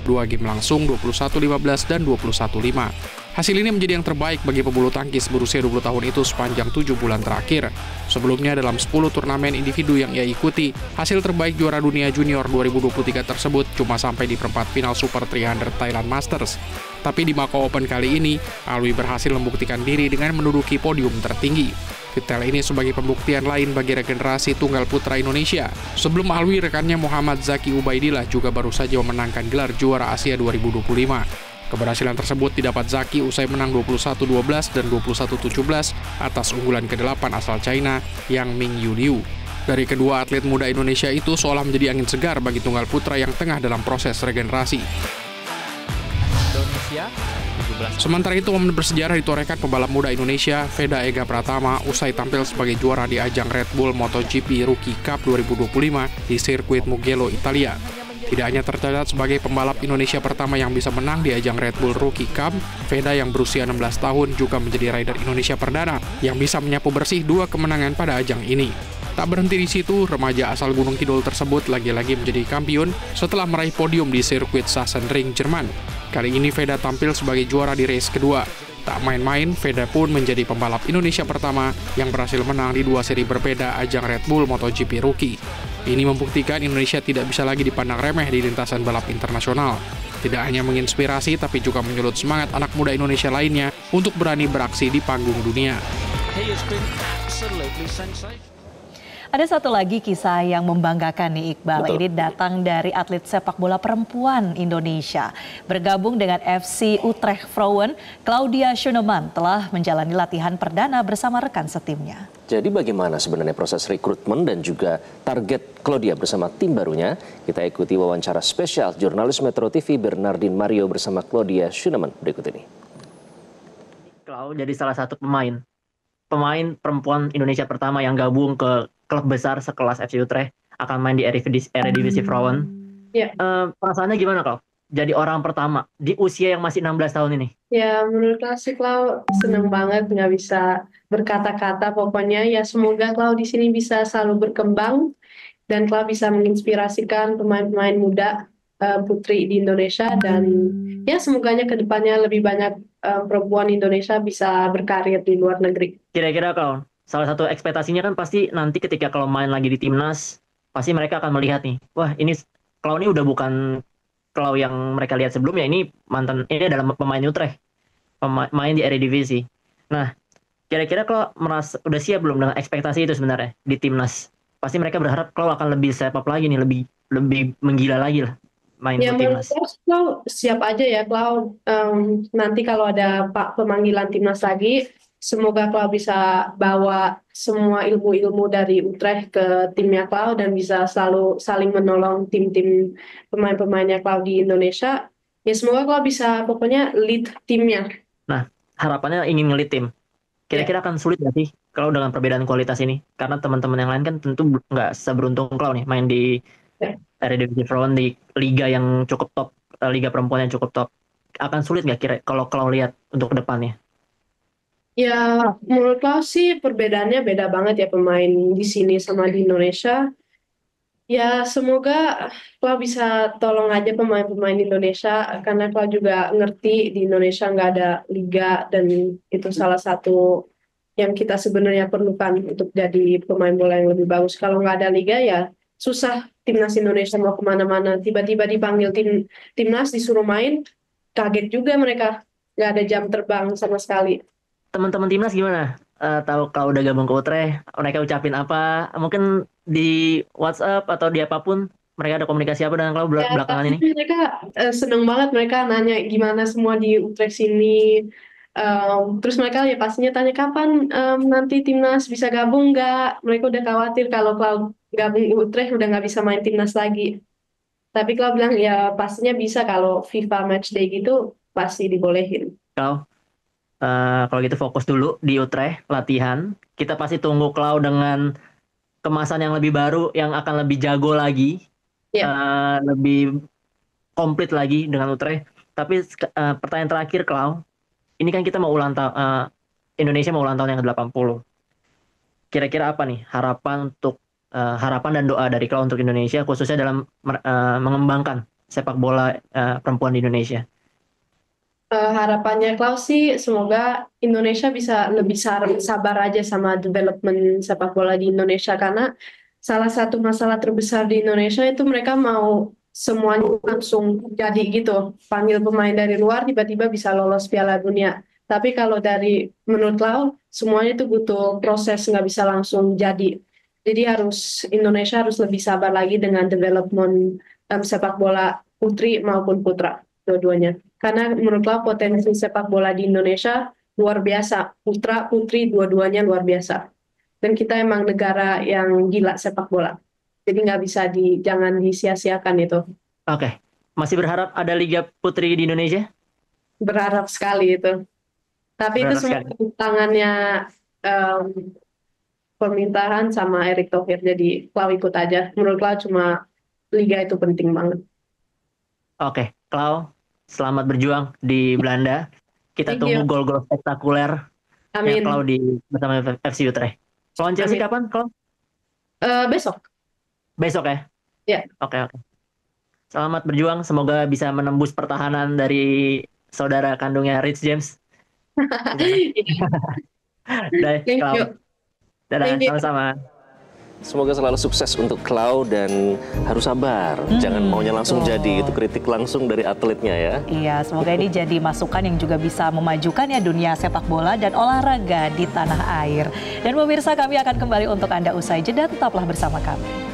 2 game langsung 21-15 dan 21-5. Hasil ini menjadi yang terbaik bagi pebulu tangkis berusia 20 tahun itu sepanjang 7 bulan terakhir. Sebelumnya dalam 10 turnamen individu yang ia ikuti, hasil terbaik juara dunia junior 2023 tersebut cuma sampai di perempat final Super 300 Thailand Masters. Tapi di Macau Open kali ini, Alwi berhasil membuktikan diri dengan menduduki podium tertinggi. Detail ini sebagai pembuktian lain bagi regenerasi tunggal putra Indonesia. Sebelum Alwi, rekannya Muhammad Zaki Ubaidillah juga baru saja memenangkan gelar juara Asia 2025. Keberhasilan tersebut didapat Zaki usai menang 21-12 dan 21-17 atas unggulan ke-8 asal China, Yang Mingyu Liu. Dari kedua atlet muda Indonesia itu seolah menjadi angin segar bagi tunggal putra yang tengah dalam proses regenerasi. Sementara itu, momen bersejarah ditorehkan pebalap muda Indonesia, Veda Ega Pratama, usai tampil sebagai juara di ajang Red Bull MotoGP Rookie Cup 2025 di sirkuit Mugello, Italia. Tidak hanya tercatat sebagai pembalap Indonesia pertama yang bisa menang di ajang Red Bull Rookie Cup, Veda yang berusia 16 tahun juga menjadi rider Indonesia perdana yang bisa menyapu bersih 2 kemenangan pada ajang ini. Tak berhenti di situ, remaja asal Gunung Kidul tersebut lagi-lagi menjadi kampiun setelah meraih podium di sirkuit Sachsenring, Jerman. Kali ini Veda tampil sebagai juara di race kedua. Tak main-main, Veda pun menjadi pembalap Indonesia pertama yang berhasil menang di 2 seri berbeda ajang Red Bull MotoGP Rookie. Ini membuktikan Indonesia tidak bisa lagi dipandang remeh di lintasan balap internasional. Tidak hanya menginspirasi, tapi juga menyulut semangat anak muda Indonesia lainnya untuk berani beraksi di panggung dunia. Ada satu lagi kisah yang membanggakan nih Iqbal. Betul. Ini datang dari atlet sepak bola perempuan Indonesia. Bergabung dengan FC Utrecht Vrouwen, Claudia Schoeneman telah menjalani latihan perdana bersama rekan setimnya. Jadi bagaimana sebenarnya proses rekrutmen dan juga target Claudia bersama tim barunya? Kita ikuti wawancara spesial jurnalis Metro TV Bernardin Mario bersama Claudia Schoeneman berikut ini. Clau jadi salah satu pemain perempuan Indonesia pertama yang gabung ke klub besar sekelas FC Utrecht, akan main di Eredivisie Vrouwen. Ya. Perasaannya gimana, Clau? Jadi orang pertama di usia yang masih 16 tahun ini. Ya, menurut sih Clau seneng banget, nggak bisa berkata-kata pokoknya. Ya semoga Clau di sini bisa selalu berkembang dan Clau bisa menginspirasikan pemain-pemain muda putri di Indonesia, dan ya semoganya kedepannya lebih banyak perempuan Indonesia bisa berkarir di luar negeri. Kira-kira Clau, salah satu ekspektasinya kan pasti nanti ketika kalau main lagi di timnas, pasti mereka akan melihat nih, wah ini Clau ini udah bukan Clau yang mereka lihat sebelumnya, ini adalah pemain Utrecht, main di Eredivisie. Nah, kira-kira Clau merasa udah siap belum dengan ekspektasi itu sebenarnya di timnas? Pasti mereka berharap Clau akan lebih step up lagi nih, lebih menggila lagi lah main Ya di timnas. Clau siap aja ya Clau. Nanti kalau ada pemanggilan timnas lagi, semoga Clau bisa bawa semua ilmu-ilmu dari Utrecht ke timnya Clau dan bisa selalu saling menolong tim-tim pemain-pemainnya Clau di Indonesia. Ya semoga Clau bisa pokoknya lead timnya. Nah, harapannya ingin ngelit tim. Kira-kira akan sulit nggak sih kalau dengan perbedaan kualitas ini? Karena teman-teman yang lain kan tentu nggak seberuntung Clau nih main di Eredivisie Vrouwen, di liga yang cukup top, liga perempuan yang cukup top. Akan sulit nggak kira kalau Clau lihat untuk kedepannya? Ya, menurut Clau sih perbedaannya beda banget ya pemain di sini sama di Indonesia. Ya, semoga Clau bisa tolong aja pemain-pemain Indonesia, karena Clau juga ngerti di Indonesia nggak ada liga, dan itu salah satu yang kita sebenarnya perlukan untuk jadi pemain bola yang lebih bagus. Kalau nggak ada liga ya susah timnas Indonesia mau kemana-mana. Tiba-tiba dipanggil timnas disuruh main, kaget juga mereka. Nggak ada jam terbang sama sekali. Teman-teman timnas gimana? Tahu kalau udah gabung ke Utrecht, mereka ucapin apa? Mungkin di WhatsApp atau di apapun, mereka ada komunikasi apa dengan Clau belakangan ini? Mereka seneng banget, mereka nanya gimana semua di Utrecht sini. Terus mereka ya pastinya tanya kapan nanti timnas bisa gabung nggak? Mereka udah khawatir kalau Clau gabung Utrecht udah nggak bisa main timnas lagi. Tapi kalau bilang ya pastinya bisa, kalau FIFA Matchday gitu pasti dibolehin. Kalau gitu fokus dulu di Utrecht latihan. Kita pasti tunggu Klau dengan kemasan yang lebih baru, yang akan lebih jago lagi, lebih komplit lagi dengan Utrecht. Tapi pertanyaan terakhir, Klau, ini kan kita mau ulang tahun, Indonesia mau ulang tahun yang ke-80. Kira-kira apa nih harapan dan doa dari Klau untuk Indonesia, khususnya dalam mengembangkan sepak bola perempuan di Indonesia? Harapannya Klau sih semoga Indonesia bisa lebih sabar aja sama development sepak bola di Indonesia, karena salah satu masalah terbesar di Indonesia itu mereka mau semuanya langsung jadi gitu, panggil pemain dari luar tiba-tiba bisa lolos Piala Dunia. Tapi kalau menurut Klau semuanya itu butuh proses, nggak bisa langsung jadi. Jadi Indonesia harus lebih sabar lagi dengan development sepak bola putri maupun putra, dua-duanya. Karena menurut Klau potensi sepak bola di Indonesia luar biasa, putra putri dua-duanya luar biasa. Dan kita emang negara yang gila sepak bola. Jadi nggak bisa jangan disia-siakan itu. Oke. Masih berharap ada Liga Putri di Indonesia? Berharap sekali itu. Tapi itu semua tangannya pemerintahan sama Erick Thohir, jadi Klau ikut aja. Menurut Klau cuma Liga itu penting banget. Oke, Klau, selamat berjuang di Belanda. Kita tunggu gol-gol spektakuler Amin. Klau bersama FC Utrecht. Lawan Chelsea kapan, Klau? Besok. Besok ya? Iya. Oke. Selamat berjuang, semoga bisa menembus pertahanan dari saudara kandungnya Rich James. Dadah, sama-sama. Semoga selalu sukses untuk Klau dan harus sabar. Jangan maunya langsung jadi, itu kritik langsung dari atletnya ya. Iya, semoga ini jadi masukan yang juga bisa memajukan ya dunia sepak bola dan olahraga di tanah air. Dan pemirsa, kami akan kembali untuk Anda usai jeda, tetaplah bersama kami.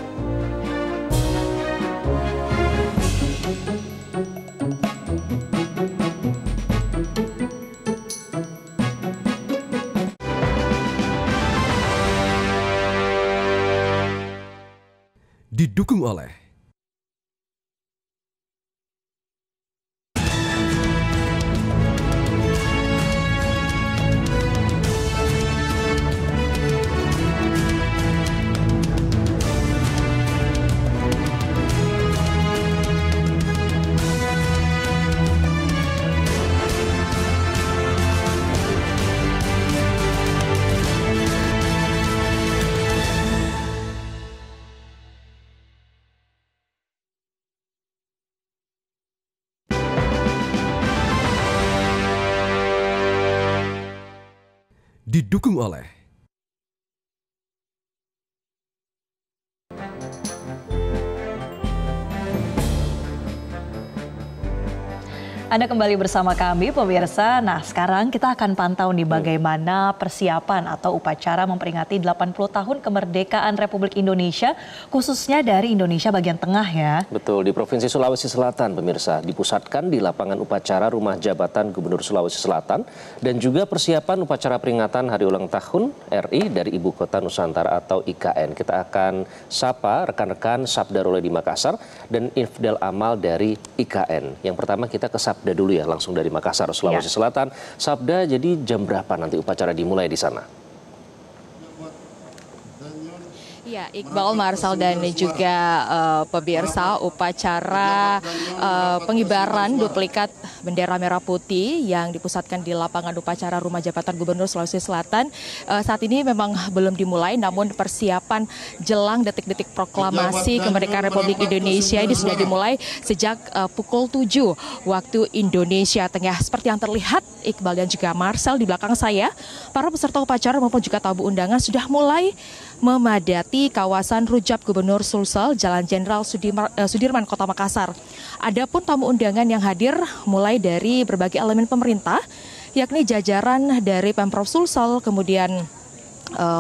Didukung oleh Anda kembali bersama kami pemirsa. Nah, sekarang kita akan pantau nih bagaimana persiapan atau upacara memperingati 80 tahun kemerdekaan Republik Indonesia, khususnya dari Indonesia bagian tengah ya. Betul, di Provinsi Sulawesi Selatan pemirsa, dipusatkan di lapangan upacara Rumah Jabatan Gubernur Sulawesi Selatan, dan juga persiapan upacara peringatan Hari Ulang Tahun RI dari Ibu Kota Nusantara atau IKN. Kita akan sapa rekan-rekan Sabda Role di Makassar dan Infdal Amal dari IKN. Yang pertama kita ke Sabda dulu ya, langsung dari Makassar, Sulawesi Selatan. Sabda, jadi jam berapa nanti upacara dimulai di sana? Ya, Iqbal, Marsal, dan juga pemirsa, upacara pengibaran duplikat bendera merah putih yang dipusatkan di lapangan upacara Rumah Jabatan Gubernur Sulawesi Selatan saat ini memang belum dimulai, namun persiapan jelang detik-detik proklamasi kemerdekaan Republik Indonesia ini sudah dimulai sejak pukul 7 waktu Indonesia Tengah. Seperti yang terlihat, Iqbal dan juga Marsal, di belakang saya, para peserta upacara maupun juga tamu undangan sudah mulai memadati kawasan Rujak Gubernur Sulsel, Jalan Jenderal Sudirman, Kota Makassar. Adapun tamu undangan yang hadir mulai dari berbagai elemen pemerintah, yakni jajaran dari Pemprov Sulsel, kemudian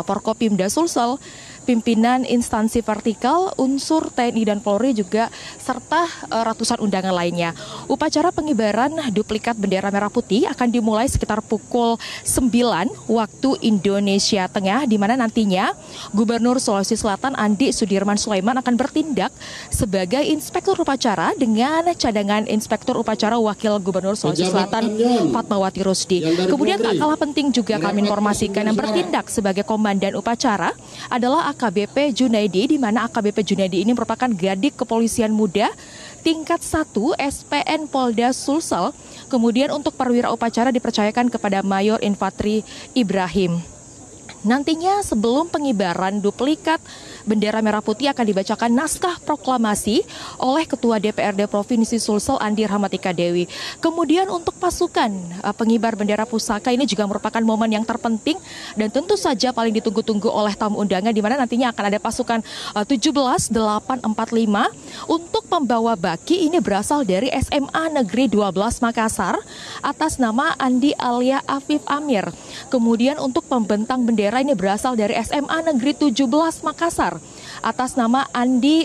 Forkopimda Sulsel, pimpinan instansi vertikal, unsur TNI dan Polri juga serta ratusan undangan lainnya. Upacara pengibaran duplikat bendera merah putih akan dimulai sekitar pukul 9 waktu Indonesia Tengah, di mana nantinya Gubernur Sulawesi Selatan Andi Sudirman Sulaiman akan bertindak sebagai inspektur upacara dengan cadangan inspektur upacara Wakil Gubernur Sulawesi Selatan Fatmawati Rusdi. Kemudian tak kalah penting juga kami informasikan yang bertindak sebagai komandan upacara adalah AKBP Junaidi, di mana AKBP Junaidi ini merupakan Gadik Kepolisian Muda tingkat 1 SPN Polda Sulsel. Kemudian untuk perwira upacara dipercayakan kepada Mayor Infantri Ibrahim. Nantinya sebelum pengibaran duplikat bendera merah putih akan dibacakan naskah proklamasi oleh Ketua DPRD Provinsi Sulsel Andi Rahmatika Dewi. Kemudian untuk pasukan pengibar bendera pusaka ini juga merupakan momen yang terpenting dan tentu saja paling ditunggu-tunggu oleh tamu undangan, di mana nantinya akan ada pasukan 17845 untuk pembawa baki. Ini berasal dari SMA Negeri 12 Makassar atas nama Andi Alia Afif Amir. Kemudian untuk pembentang bendera ini berasal dari SMA Negeri 17 Makassar atas nama Andi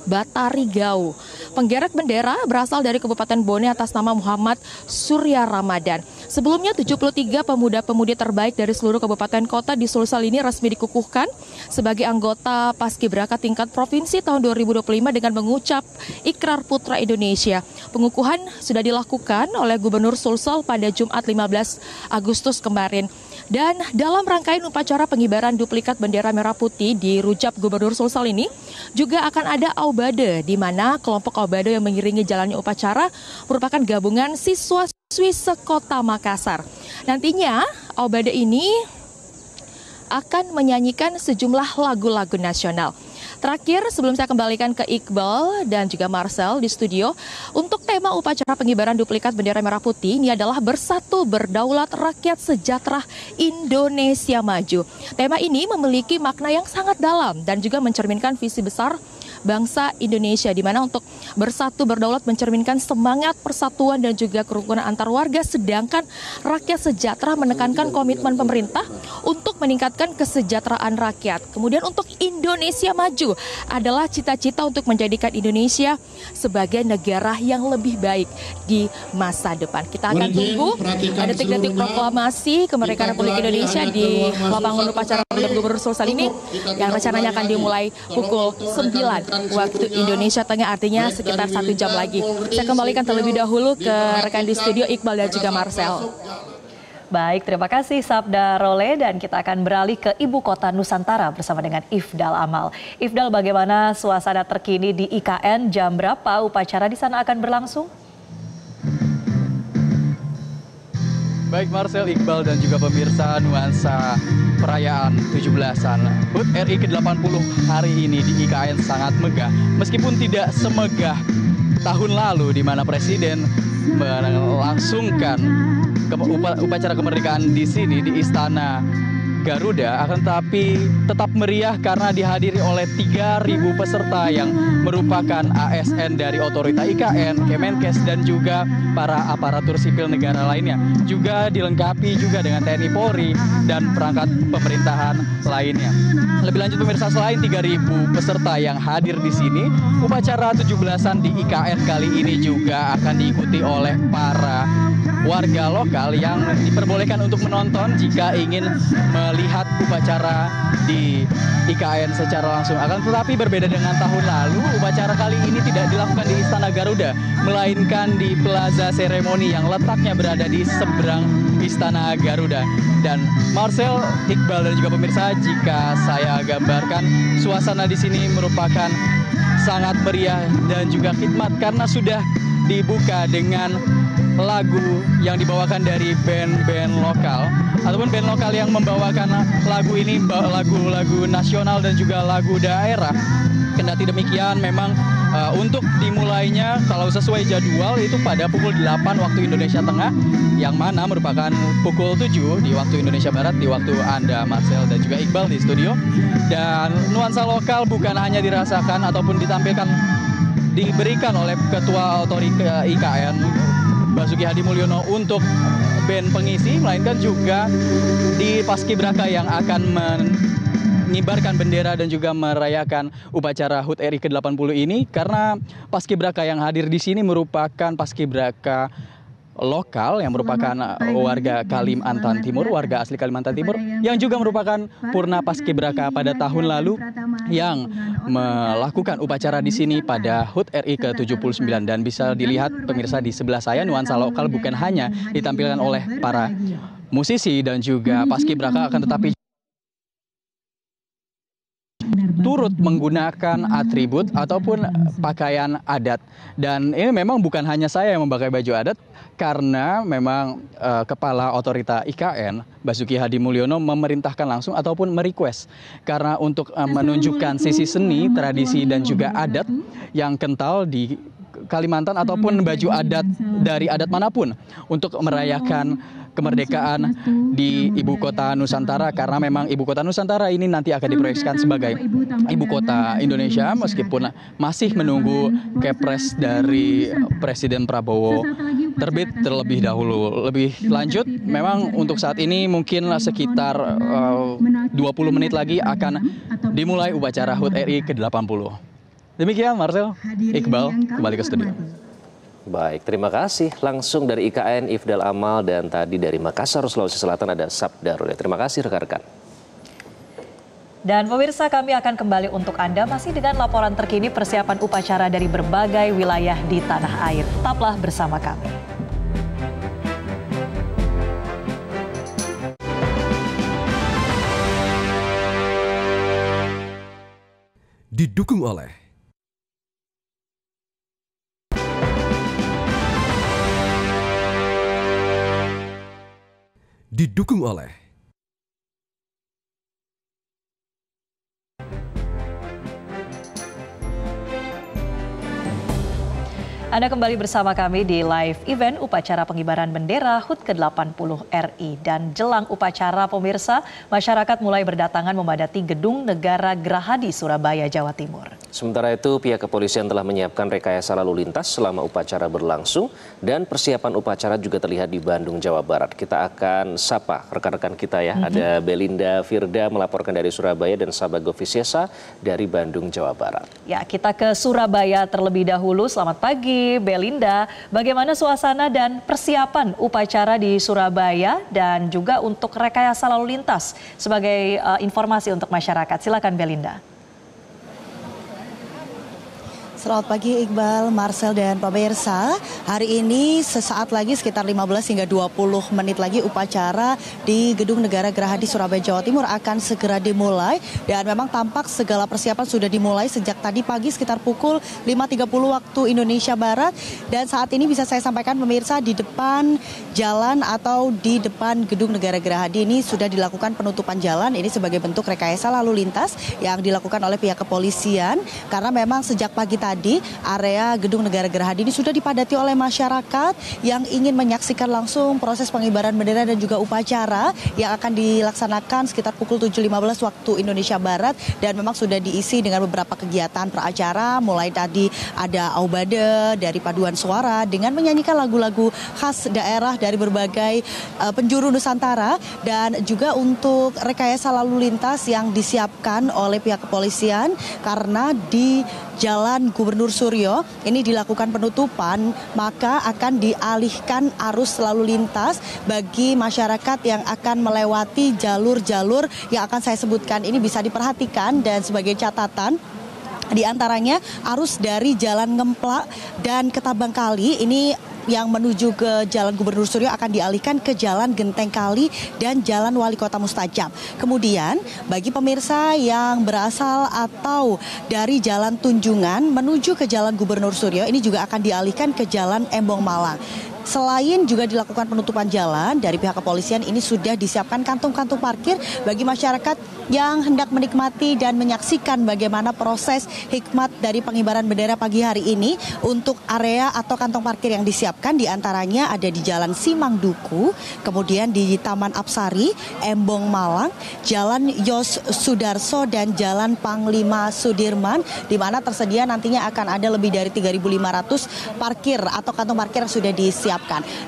Batari Gau. Penggerek bendera berasal dari Kabupaten Bone atas nama Muhammad Surya Ramadan. Sebelumnya 73 pemuda-pemudi terbaik dari seluruh kabupaten kota di Sulsel ini resmi dikukuhkan sebagai anggota Paskibraka tingkat provinsi tahun 2025 dengan mengucap Ikrar Putra Indonesia. Pengukuhan sudah dilakukan oleh Gubernur Sulsel pada Jumat 15 Agustus kemarin. Dan dalam rangkaian upacara pengibaran duplikat bendera merah putih di Rujak Gubernur Sulsel ini juga akan ada aubade, di mana kelompok aubade yang mengiringi jalannya upacara merupakan gabungan siswa-siswi sekota Makassar. Nantinya aubade ini akan menyanyikan sejumlah lagu-lagu nasional. Terakhir, sebelum saya kembalikan ke Iqbal dan juga Marcel di studio, untuk tema upacara pengibaran duplikat bendera merah putih ini adalah Bersatu Berdaulat Rakyat Sejahtera Indonesia Maju. Tema ini memiliki makna yang sangat dalam dan juga mencerminkan visi besar bangsa Indonesia, di mana untuk bersatu berdaulat mencerminkan semangat persatuan dan juga kerukunan antar warga, sedangkan rakyat sejahtera menekankan komitmen pemerintah untuk meningkatkan kesejahteraan rakyat. Kemudian untuk Indonesia Maju adalah cita-cita untuk menjadikan Indonesia sebagai negara yang lebih baik di masa depan. Kita akan tunggu detik-detik proklamasi kemerdekaan Republik Indonesia di lapangan upacara Gubernur Sulsel ini yang rencananya akan dimulai pukul 9 waktu Indonesia Tengah, artinya sekitar 1 jam lagi. Saya kembalikan terlebih dahulu ke rekan di studio Iqbal dan juga Marcel. Baik, terima kasih Sabda Role, dan kita akan beralih ke Ibu Kota Nusantara bersama dengan Ifdal Amal. Ifdal, bagaimana suasana terkini di IKN? Jam berapa upacara di sana akan berlangsung? Baik Marcel, Iqbal dan juga pemirsa, nuansa perayaan 17-an HUT RI ke-80 hari ini di IKN sangat megah. Meskipun tidak semegah tahun lalu di mana Presiden melangsungkan upacara kemerdekaan di sini di Istana Garuda, akan tetapi tetap meriah karena dihadiri oleh 3.000 peserta yang merupakan ASN dari Otorita IKN, Kemenkes, dan juga para aparatur sipil negara lainnya. Juga dilengkapi juga dengan TNI Polri dan perangkat pemerintahan lainnya. Lebih lanjut pemirsa, selain 3.000 peserta yang hadir di sini, upacara 17-an di IKN kali ini juga akan diikuti oleh para warga lokal yang diperbolehkan untuk menonton jika ingin melihat upacara di IKN secara langsung. Akan tetapi berbeda dengan tahun lalu, upacara kali ini tidak dilakukan di Istana Garuda, melainkan di Plaza Seremoni yang letaknya berada di seberang Istana Garuda. Dan Marcel, Iqbal, dan juga pemirsa, jika saya gambarkan, suasana di sini merupakan sangat meriah dan juga khidmat karena sudah dibuka dengan lagu yang dibawakan dari band-band lokal ataupun band lokal yang membawakan lagu ini, lagu-lagu nasional dan juga lagu daerah. Kendati demikian, memang untuk dimulainya kalau sesuai jadwal itu pada pukul 8 waktu Indonesia Tengah, yang mana merupakan pukul 7 di waktu Indonesia Barat, di waktu Anda Marcel dan juga Iqbal di studio. Dan nuansa lokal bukan hanya dirasakan ataupun ditampilkan, diberikan oleh Ketua Otorita IKN Basuki Hadi Mulyono untuk band pengisi, melainkan juga di Paskibraka yang akan mengibarkan bendera dan juga merayakan upacara HUT RI ke-80 ini karena paskibraka yang hadir di sini merupakan paskibraka lokal yang merupakan warga Kalimantan Timur, warga asli Kalimantan Timur yang juga merupakan purna paskibraka pada tahun lalu yang melakukan upacara di sini pada HUT RI ke-79. Dan bisa dilihat pemirsa di sebelah saya, nuansa lokal bukan hanya ditampilkan oleh para musisi dan juga paskibraka, akan tetapi turut menggunakan atribut ataupun pakaian adat. Dan ini memang bukan hanya saya yang memakai baju adat, karena memang Kepala Otorita IKN Basuki Hadi Mulyono memerintahkan langsung ataupun merequest karena untuk menunjukkan sisi seni, tradisi dan juga adat yang kental di Kalimantan ataupun baju adat dari adat manapun untuk merayakan kemerdekaan di Ibu Kota Nusantara, karena memang Ibu Kota Nusantara ini nanti akan diproyeksikan sebagai Ibu Kota Indonesia meskipun masih menunggu Kepres dari Presiden Prabowo terbit terlebih dahulu. Lebih lanjut, memang untuk saat ini mungkin sekitar 20 menit lagi akan dimulai upacara HUT RI ke-80. Demikian Marcel, Iqbal, kembali ke studio. Baik, terima kasih. Langsung dari IKN, Ifdal Amal, dan tadi dari Makassar, Sulawesi Selatan ada Sabdarul. Terima kasih rekan-rekan. Dan pemirsa, kami akan kembali untuk Anda masih dengan laporan terkini persiapan upacara dari berbagai wilayah di tanah air. Tetaplah bersama kami. Didukung oleh Anda kembali bersama kami di live event upacara pengibaran bendera HUT ke-80 RI. Dan jelang upacara pemirsa, masyarakat mulai berdatangan memadati Gedung Negara Gerahadi, Surabaya, Jawa Timur. Sementara itu, pihak kepolisian telah menyiapkan rekayasa lalu lintas selama upacara berlangsung dan persiapan upacara juga terlihat di Bandung, Jawa Barat. Kita akan sapa rekan-rekan kita ya. Ada Belinda Firda melaporkan dari Surabaya dan Sabago Visiesa dari Bandung, Jawa Barat. Ya, kita ke Surabaya terlebih dahulu. Selamat pagi Belinda. Bagaimana suasana dan persiapan upacara di Surabaya dan juga untuk rekayasa lalu lintas sebagai informasi untuk masyarakat. Silakan Belinda. Selamat pagi Iqbal, Marcel dan pemirsa. Hari ini sesaat lagi sekitar 15 hingga 20 menit lagi upacara di Gedung Negara Gerahadi Surabaya, Jawa Timur akan segera dimulai. Dan memang tampak segala persiapan sudah dimulai sejak tadi pagi sekitar pukul 5.30 waktu Indonesia Barat. Dan saat ini bisa saya sampaikan pemirsa, di depan jalan atau di depan Gedung Negara Gerahadi ini sudah dilakukan penutupan jalan. Ini sebagai bentuk rekayasa lalu lintas yang dilakukan oleh pihak kepolisian. Karena memang sejak pagi tadi area Gedung Negara Gerahadi ini sudah dipadati oleh masyarakat yang ingin menyaksikan langsung proses pengibaran bendera dan juga upacara yang akan dilaksanakan sekitar pukul 7.15 waktu Indonesia Barat. Dan memang sudah diisi dengan beberapa kegiatan peracara, mulai tadi ada aubade dari paduan suara dengan menyanyikan lagu-lagu khas daerah dari berbagai penjuru Nusantara, dan juga untuk rekayasa lalu lintas yang disiapkan oleh pihak kepolisian karena di Jalan Gubernur Suryo ini dilakukan penutupan, maka akan dialihkan arus lalu lintas bagi masyarakat yang akan melewati jalur-jalur yang akan saya sebutkan. Ini bisa diperhatikan dan sebagai catatan, di antaranya arus dari Jalan Ngemplak dan Ketabang Kali ini yang menuju ke Jalan Gubernur Suryo akan dialihkan ke Jalan Genteng Kali dan Jalan Wali Kota Mustajab. Kemudian bagi pemirsa yang berasal atau dari Jalan Tunjungan menuju ke Jalan Gubernur Suryo ini juga akan dialihkan ke Jalan Embong Malang. Selain juga dilakukan penutupan jalan dari pihak kepolisian, ini sudah disiapkan kantung-kantung parkir bagi masyarakat yang hendak menikmati dan menyaksikan bagaimana proses hikmat dari pengibaran bendera pagi hari ini. Untuk area atau kantong parkir yang disiapkan diantaranya ada di Jalan Simang Duku, kemudian di Taman Apsari, Embong Malang, Jalan Yos Sudarso dan Jalan Panglima Sudirman, di mana tersedia nantinya akan ada lebih dari 3.500 parkir atau kantong parkir yang sudah disiapkan.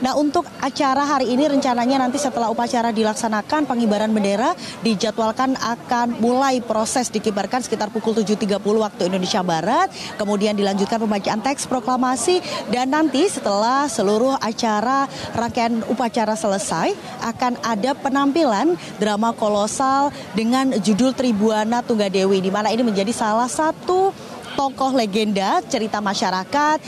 Nah, untuk acara hari ini rencananya nanti setelah upacara dilaksanakan pengibaran bendera dijadwalkan akan mulai proses dikibarkan sekitar pukul 7.30 waktu Indonesia Barat. Kemudian dilanjutkan pembacaan teks proklamasi dan nanti setelah seluruh acara rangkaian upacara selesai akan ada penampilan drama kolosal dengan judul Tribuana Tunggadewi, di mana ini menjadi salah satu tokoh legenda cerita masyarakat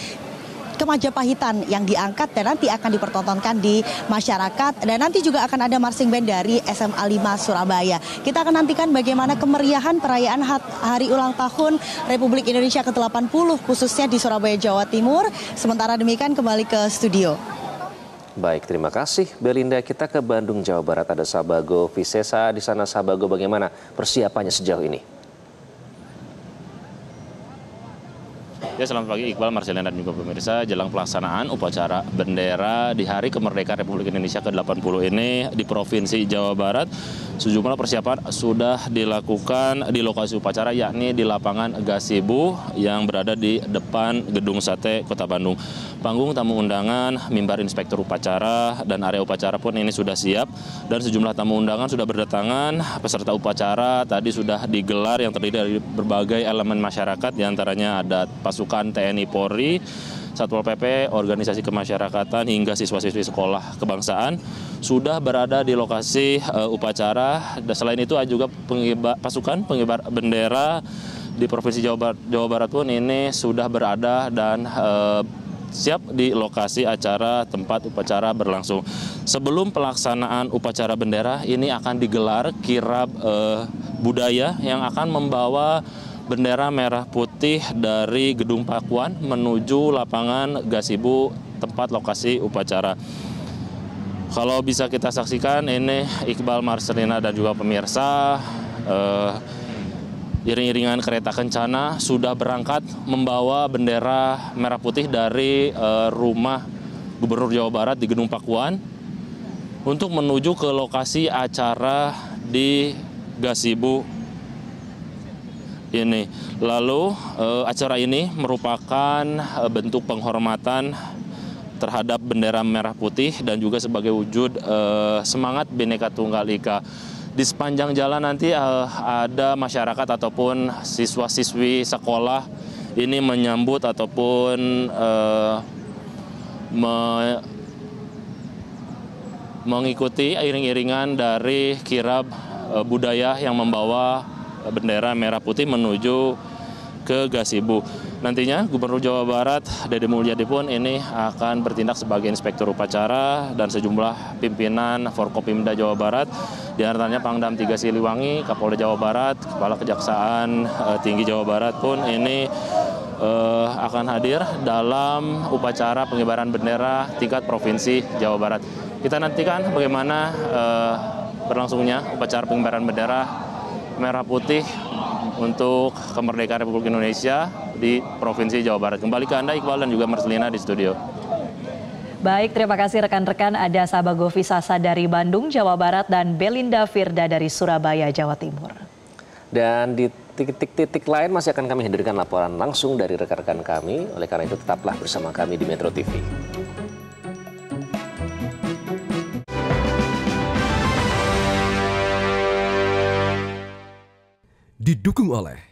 Majapahit yang diangkat dan nanti akan dipertontonkan di masyarakat, dan nanti juga akan ada marching band dari SMA 5 Surabaya. Kita akan nantikan bagaimana kemeriahan perayaan hari ulang tahun Republik Indonesia ke-80 khususnya di Surabaya, Jawa Timur. Sementara demikian kembali ke studio. Baik, terima kasih Belinda. Kita ke Bandung, Jawa Barat. Ada Sabago Visesa di sana. Sabago, bagaimana persiapannya sejauh ini? Ya, selamat pagi Iqbal, Marcelina dan juga pemirsa. Jelang pelaksanaan upacara bendera di Hari Kemerdekaan Republik Indonesia ke-80 ini di Provinsi Jawa Barat, sejumlah persiapan sudah dilakukan di lokasi upacara, yakni di lapangan gazebo yang berada di depan Gedung Sate Kota Bandung. Panggung tamu undangan, mimbar inspektur upacara, dan area upacara pun ini sudah siap. Dan sejumlah tamu undangan sudah berdatangan. Peserta upacara tadi sudah digelar yang terdiri dari berbagai elemen masyarakat, diantaranya ada pasukan TNI Polri, Satpol PP, organisasi kemasyarakatan, hingga siswa-siswi sekolah kebangsaan sudah berada di lokasi upacara. Dan selain itu juga pasukan pengibar bendera di Provinsi Jawa Barat pun ini sudah berada dan siap di lokasi acara tempat upacara berlangsung. Sebelum pelaksanaan upacara bendera ini akan digelar kirab budaya yang akan membawa bendera merah putih dari Gedung Pakuan menuju lapangan gazebo tempat lokasi upacara. Kalau bisa kita saksikan ini Iqbal, Marcelina dan juga pemirsa, iring-iringan kereta kencana sudah berangkat membawa bendera merah putih dari rumah Gubernur Jawa Barat di Gedung Pakuan untuk menuju ke lokasi acara di gazebo ini. Lalu acara ini merupakan bentuk penghormatan terhadap bendera merah putih dan juga sebagai wujud semangat Bhinneka Tunggal Ika. Di sepanjang jalan nanti ada masyarakat ataupun siswa-siswi sekolah ini menyambut ataupun mengikuti iring-iringan dari kirab budaya yang membawa bendera merah putih menuju ke gazebo. Nantinya Gubernur Jawa Barat Dede Mulyadi pun ini akan bertindak sebagai inspektur upacara, dan sejumlah pimpinan Forkopimda Jawa Barat, di antaranya Pangdam 3 Siliwangi, Kapolda Jawa Barat, Kepala Kejaksaan Tinggi Jawa Barat pun ini akan hadir dalam upacara pengibaran bendera tingkat Provinsi Jawa Barat. Kita nantikan bagaimana berlangsungnya upacara pengibaran bendera merah putih untuk kemerdekaan Republik Indonesia di Provinsi Jawa Barat. Kembali ke Anda Iqbal dan juga Marcelina di studio. Baik, terima kasih rekan-rekan. Ada Sabago Visasa dari Bandung, Jawa Barat, dan Belinda Firda dari Surabaya, Jawa Timur. Dan di titik-titik lain masih akan kami hadirkan laporan langsung dari rekan-rekan kami. Oleh karena itu tetaplah bersama kami di Metro TV. Didukung oleh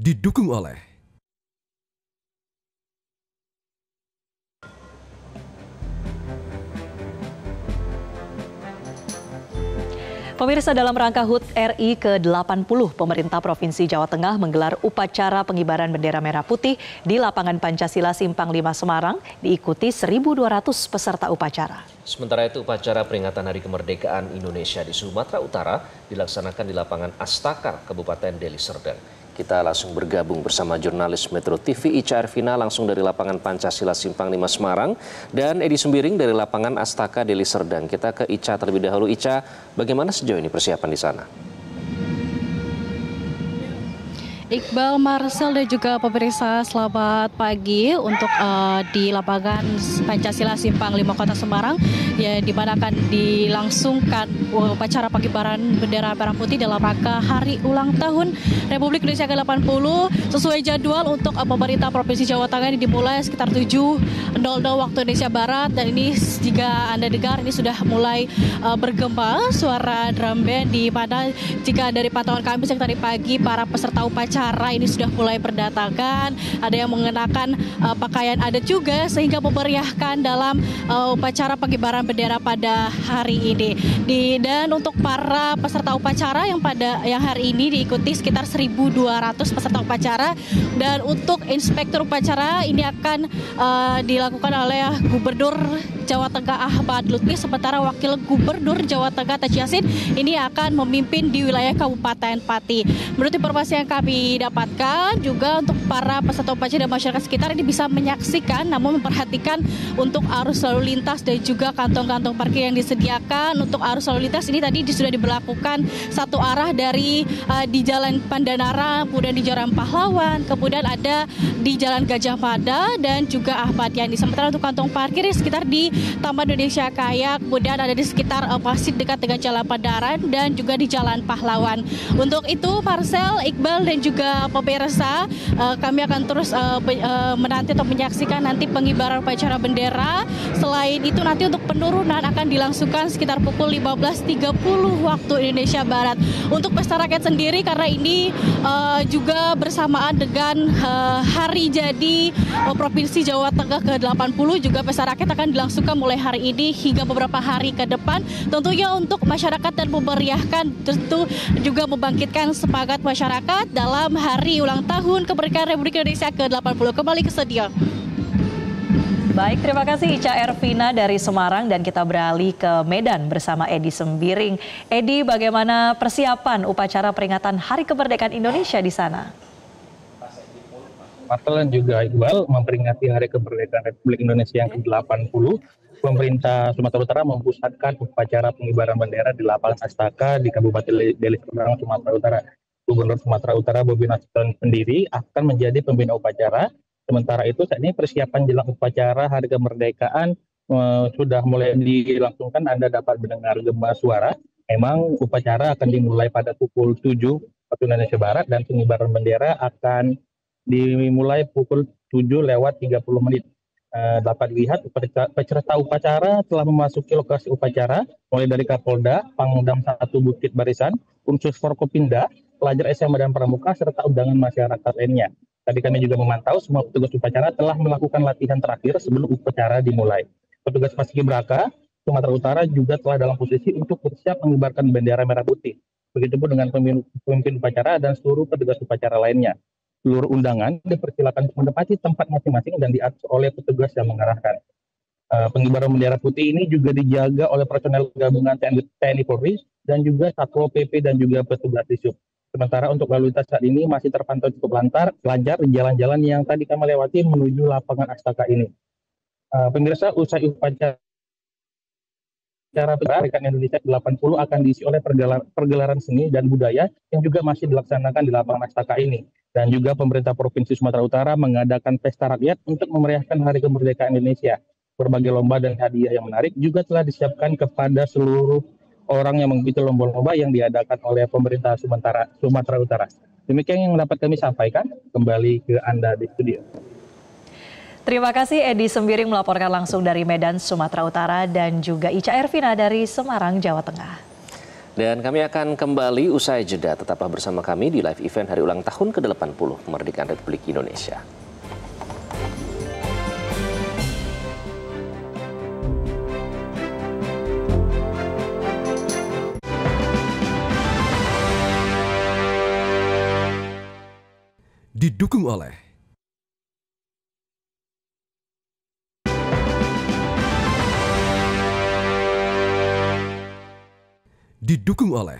didukung oleh Pemirsa, dalam rangka HUT RI ke-80, pemerintah Provinsi Jawa Tengah menggelar upacara pengibaran bendera merah putih di lapangan Pancasila Simpang 5 Semarang, diikuti 1.200 peserta upacara. Sementara itu upacara peringatan Hari Kemerdekaan Indonesia di Sumatera Utara dilaksanakan di lapangan Astakar, Kabupaten Deli Serdang. Kita langsung bergabung bersama jurnalis Metro TV Ica Ervina langsung dari lapangan Pancasila Simpang 5 Semarang dan Edi Sembiring dari lapangan Astaka Deli Serdang. Kita ke Ica terlebih dahulu. Ica, bagaimana sejauh ini persiapan di sana? Iqbal, Marcel dan juga pemirsa, selamat pagi untuk di lapangan Pancasila Simpang 5 Kota Semarang, ya, di mana akan dilangsungkan upacara pengibaran bendera merah putih dalam rangka Hari Ulang Tahun Republik Indonesia ke-80 sesuai jadwal untuk pemerintah Provinsi Jawa Tengah. Ini dimulai sekitar 7.00 waktu Indonesia Barat, dan ini jika Anda dengar ini sudah mulai bergema suara drum band, di mana jika dari pantauan kami sejak tadi pagi para peserta upacara ini sudah mulai berdatangan, ada yang mengenakan pakaian adat juga sehingga memeriahkan dalam upacara pengibaran bendera pada hari ini. Dan untuk para peserta upacara yang hari ini diikuti sekitar 1.200 peserta upacara, dan untuk inspektur upacara ini akan dilakukan oleh Gubernur Jawa Tengah Ahmad Lutfi, sementara Wakil Gubernur Jawa Tengah Taji Yassin ini akan memimpin di wilayah Kabupaten Pati. Menurut informasi yang kami dapatkan juga untuk para peserta upacara dan masyarakat sekitar ini bisa menyaksikan namun memperhatikan untuk arus lalu lintas dan juga kantong-kantong parkir yang disediakan. Untuk arus lalu lintas ini tadi sudah diberlakukan satu arah dari di Jalan Pandanara, kemudian di Jalan Pahlawan, kemudian ada di Jalan Gajah Mada dan juga Ahmad Yani. Sementara untuk kantong parkir sekitar di Taman Indonesia Kaya, kemudian ada di sekitar masjid dekat dengan Jalan Pandaran dan juga di Jalan Pahlawan. Untuk itu Marcel, Iqbal dan juga pemirsa, kami akan terus menanti atau menyaksikan nanti pengibaran upacara bendera. Selain itu nanti untuk penurunan akan dilangsungkan sekitar pukul 15.30 waktu Indonesia Barat. Untuk pesta rakyat sendiri karena ini juga bersamaan dengan hari jadi Provinsi Jawa Tengah ke-80, juga pesta rakyat akan dilangsungkan mulai hari ini hingga beberapa hari ke depan. Tentunya untuk masyarakat dan memeriahkan, tentu juga membangkitkan semangat masyarakat dalam hari ulang tahun kemerdekaan Republik Indonesia ke-80. Kembali ke studio. Baik, terima kasih Ica Ervina dari Semarang, dan kita beralih ke Medan bersama Edi Sembiring. Edi, bagaimana persiapan upacara peringatan Hari Kemerdekaan Indonesia di sana? Marcel dan juga Iqbal, memperingati Hari Kemerdekaan Republik Indonesia yang ke-80, pemerintah Sumatera Utara mempusatkan upacara pengibaran bendera di lapangan Astaka di Kabupaten Deli Serdang, Sumatera Utara. Gubernur Sumatera Utara Bobi Nasution sendiri akan menjadi pembina upacara. Sementara itu saat ini persiapan jelang upacara Hari Kemerdekaan sudah mulai dilangsungkan. Anda dapat mendengar gema suara. Memang upacara akan dimulai pada pukul 7 waktu Indonesia Barat, dan pengibaran bendera akan dimulai pukul 7:30. Dapat dilihat peserta upacara telah memasuki lokasi upacara mulai dari Kapolda, Pangdam 1 Bukit Barisan, unsur Forkopimda, pelajar SMA dan pramuka, serta undangan masyarakat lainnya. Tadi kami juga memantau semua petugas upacara telah melakukan latihan terakhir sebelum upacara dimulai. Petugas Paskibraka Sumatera Utara juga telah dalam posisi untuk bersiap mengibarkan bendera merah putih. Begitupun dengan pemimpin upacara dan seluruh petugas upacara lainnya. Seluruh undangan dipersilakan untuk menempati tempat masing-masing dan diatur oleh petugas yang mengarahkan. Pengibaran bendera putih ini juga dijaga oleh personel gabungan TNI Polri dan juga Satpol PP dan juga petugas Disub. Sementara untuk lalu lintas saat ini masih terpantau cukup lancar di jalan-jalan yang tadi kami lewati menuju lapangan Astaka ini. Pemirsa, usai upacara Kemerdekaan Indonesia ke-80 akan diisi oleh pergelaran seni dan budaya yang juga masih dilaksanakan di lapangan Astaka ini. Dan juga pemerintah Provinsi Sumatera Utara mengadakan pesta rakyat untuk memeriahkan Hari Kemerdekaan Indonesia. Berbagai lomba dan hadiah yang menarik juga telah disiapkan kepada seluruh orang yang mengikuti lomba-lomba yang diadakan oleh pemerintah Sumatera Utara. Demikian yang dapat kami sampaikan. Kembali ke Anda di studio. Terima kasih Edi Sembiring melaporkan langsung dari Medan, Sumatera Utara, dan juga Ica Ervina dari Semarang, Jawa Tengah. Dan kami akan kembali usai jeda. Tetaplah bersama kami di live event Hari Ulang Tahun ke-80 Kemerdekaan Republik Indonesia. Didukung oleh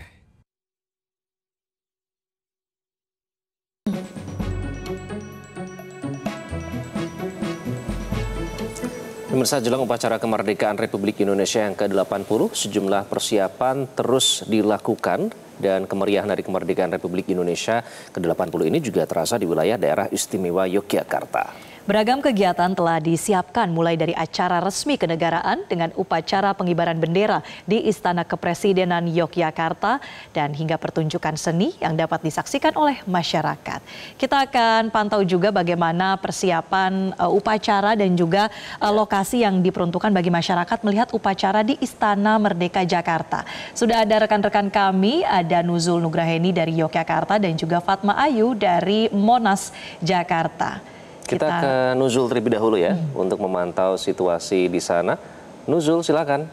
Pemirsa, jelang upacara kemerdekaan Republik Indonesia yang ke-80, sejumlah persiapan terus dilakukan dan kemeriahan Hari Kemerdekaan Republik Indonesia ke-80 ini juga terasa di wilayah daerah istimewa Yogyakarta. Beragam kegiatan telah disiapkan mulai dari acara resmi kenegaraan dengan upacara pengibaran bendera di Istana Kepresidenan Yogyakarta dan hingga pertunjukan seni yang dapat disaksikan oleh masyarakat. Kita akan pantau juga bagaimana persiapan upacara dan juga lokasi yang diperuntukkan bagi masyarakat melihat upacara di Istana Merdeka Jakarta. Sudah ada rekan-rekan kami, ada Nuzul Nugraheni dari Yogyakarta dan juga Fatma Ayu dari Monas, Jakarta. Kita ke Nuzul terlebih dahulu ya, untuk memantau situasi di sana. Nuzul, silakan.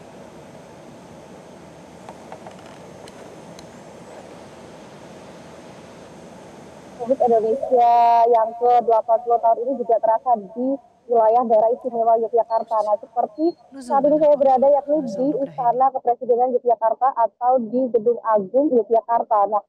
Republik Indonesia yang ke-80 tahun ini juga terasa di wilayah daerah istimewa Yogyakarta. Nah, seperti saat ini saya berada yakni di Istana Kepresidenan Yogyakarta atau di Gedung Agung Yogyakarta. Nah,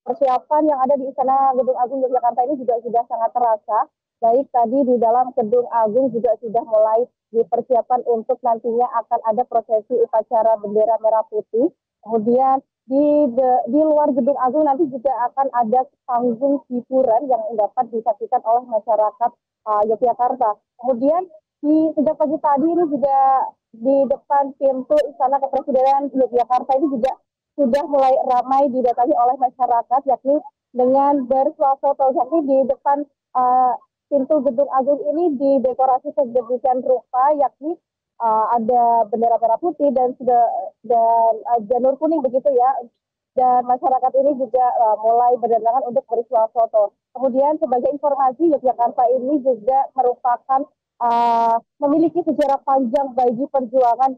persiapan yang ada di Istana Gedung Agung Yogyakarta ini juga sudah sangat terasa. Baik tadi di dalam Gedung Agung juga sudah mulai dipersiapkan untuk nantinya akan ada prosesi upacara bendera merah putih. Kemudian di luar Gedung Agung nanti juga akan ada panggung hiburan yang dapat disaksikan oleh masyarakat Yogyakarta. Kemudian sejak pagi tadi ini juga di depan pintu Istana Kepresidenan Yogyakarta ini juga sudah mulai ramai didatangi oleh masyarakat, yakni dengan bersuah-foto. Yakni di depan pintu Gedung Agung ini didekorasi sedemikian rupa, yakni ada bendera merah putih dan janur kuning begitu ya. Dan masyarakat ini juga mulai berdatangan untuk bersuah foto. Kemudian sebagai informasi, Yogyakarta ini juga merupakan memiliki sejarah panjang bagi perjuangan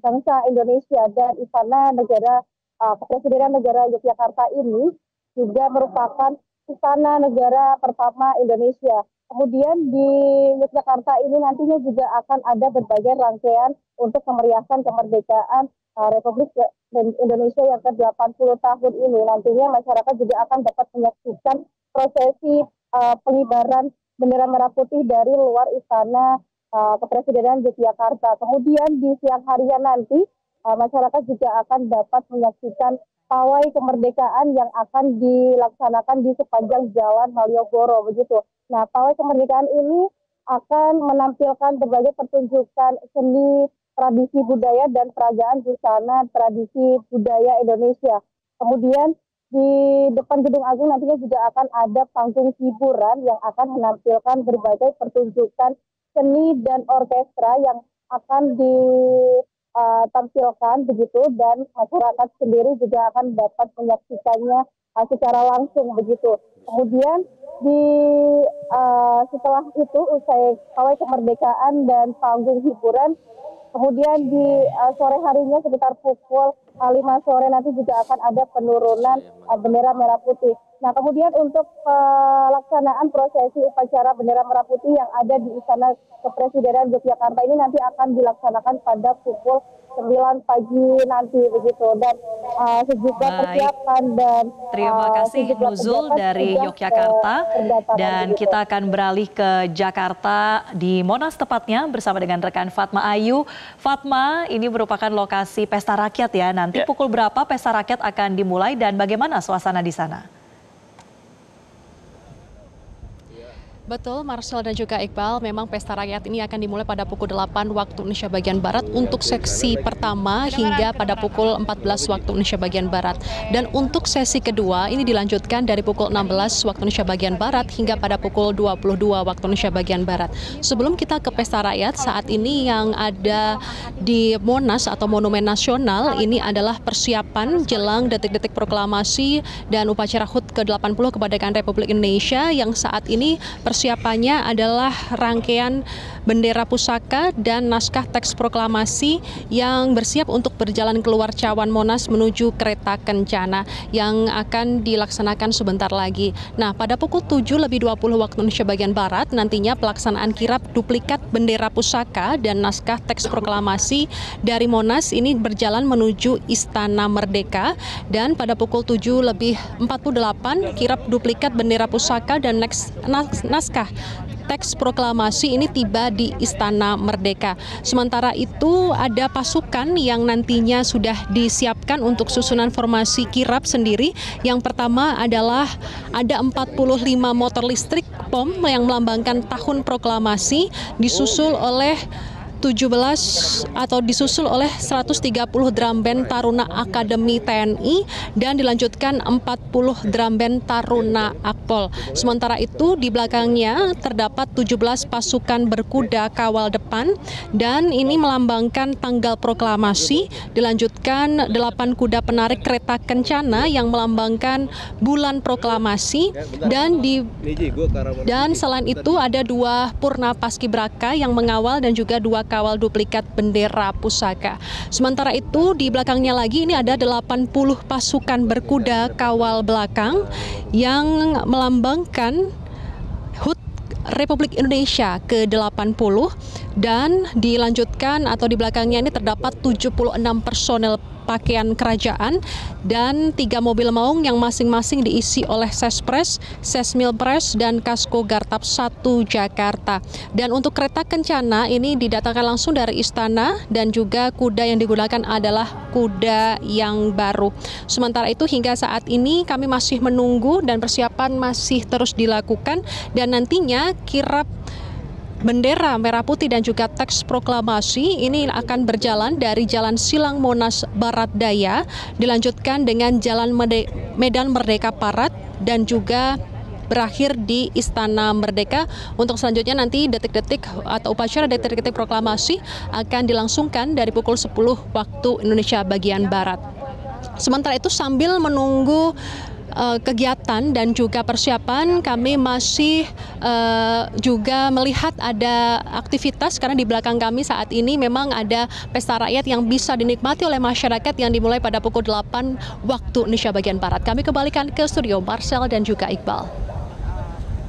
bangsa Indonesia, dan Istana Negara Kepresidenan Negara Yogyakarta ini juga merupakan Istana Negara pertama Indonesia. Kemudian di Yogyakarta ini nantinya juga akan ada berbagai rangkaian untuk memeriahkan kemerdekaan Republik Indonesia yang ke-80 tahun ini. Nantinya masyarakat juga akan dapat menyaksikan prosesi pengibaran bendera merah putih dari luar Istana Kepresidenan Yogyakarta. Kemudian di siang harian nanti masyarakat juga akan dapat menyaksikan pawai kemerdekaan yang akan dilaksanakan di sepanjang Jalan Malioboro begitu. Nah, pawai kemerdekaan ini akan menampilkan berbagai pertunjukan seni, tradisi budaya dan peragaan busana tradisi budaya Indonesia. Kemudian di depan Gedung Agung nantinya juga akan ada panggung hiburan yang akan menampilkan berbagai pertunjukan seni dan orkestra yang akan ditampilkan begitu, dan masyarakat sendiri juga akan dapat menyaksikannya secara langsung begitu. Kemudian setelah itu usai pawai kemerdekaan dan panggung hiburan, kemudian di sore harinya sekitar pukul 5 sore nanti juga akan ada penurunan bendera merah putih. Nah, kemudian untuk pelaksanaan prosesi upacara bendera merah putih yang ada di Istana Kepresidenan Yogyakarta ini nanti akan dilaksanakan pada pukul 9 pagi nanti begitu, dan sejumlah persiapan dan terima kasih Nuzul dari Yogyakarta, dan kita akan beralih ke Jakarta di Monas tepatnya bersama dengan rekan Fatma Ayu. Fatma, ini merupakan lokasi pesta rakyat ya, nanti pukul berapa pesta rakyat akan dimulai dan bagaimana suasana di sana? Betul, Marcel dan juga Iqbal, memang pesta rakyat ini akan dimulai pada pukul 8 waktu Indonesia bagian Barat untuk seksi pertama hingga pada pukul 14 waktu Indonesia bagian Barat. Dan untuk sesi kedua ini dilanjutkan dari pukul 16 waktu Indonesia bagian Barat hingga pada pukul 22 waktu Indonesia bagian Barat. Sebelum kita ke pesta rakyat, saat ini yang ada di Monas atau Monumen Nasional ini adalah persiapan jelang detik-detik proklamasi dan upacara HUT ke-80 kemerdekaan Republik Indonesia, yang saat ini persiapannya adalah rangkaian bendera pusaka dan naskah teks proklamasi yang bersiap untuk berjalan keluar cawan Monas menuju kereta kencana yang akan dilaksanakan sebentar lagi. Nah, pada pukul 7:20 waktu Indonesia bagian Barat nantinya pelaksanaan kirap duplikat bendera pusaka dan naskah teks proklamasi dari Monas ini berjalan menuju Istana Merdeka, dan pada pukul 7:48 kirap duplikat bendera pusaka dan naskah teks proklamasi ini tiba di Istana Merdeka. Sementara itu ada pasukan yang nantinya sudah disiapkan untuk susunan formasi kirap sendiri. Yang pertama adalah ada 45 motor listrik POM yang melambangkan tahun proklamasi, disusul oleh 130 drum band Taruna Akademi TNI dan dilanjutkan 40 drum band Taruna Akpol. Sementara itu di belakangnya terdapat 17 pasukan berkuda kawal depan dan ini melambangkan tanggal proklamasi, dilanjutkan 8 kuda penarik kereta kencana yang melambangkan bulan proklamasi dan selain itu ada 2 purna paskibraka yang mengawal dan juga 2 kawal duplikat bendera pusaka. Sementara itu di belakangnya lagi ini ada 80 pasukan berkuda kawal belakang yang melambangkan HUT Republik Indonesia ke-80 dan dilanjutkan atau di belakangnya ini terdapat 76 personel pakaian kerajaan dan 3 mobil maung yang masing-masing diisi oleh Sespres, Sesmilpres, dan Kasko Gartap 1 Jakarta. Dan untuk kereta kencana ini didatangkan langsung dari istana dan juga kuda yang digunakan adalah kuda yang baru. Sementara itu hingga saat ini kami masih menunggu dan persiapan masih terus dilakukan dan nantinya kirap bendera merah putih dan juga teks proklamasi ini akan berjalan dari Jalan Silang Monas Barat Daya, dilanjutkan dengan Jalan Medan Merdeka Barat dan juga berakhir di Istana Merdeka. Untuk selanjutnya nanti detik-detik atau upacara detik-detik proklamasi akan dilangsungkan dari pukul 10 waktu Indonesia bagian Barat. Sementara itu sambil menunggu kegiatan dan juga persiapan, kami masih juga melihat ada aktivitas karena di belakang kami saat ini memang ada pesta rakyat yang bisa dinikmati oleh masyarakat yang dimulai pada pukul 8 waktu Indonesia bagian Barat. Kami kembalikan ke studio Marcel dan juga Iqbal.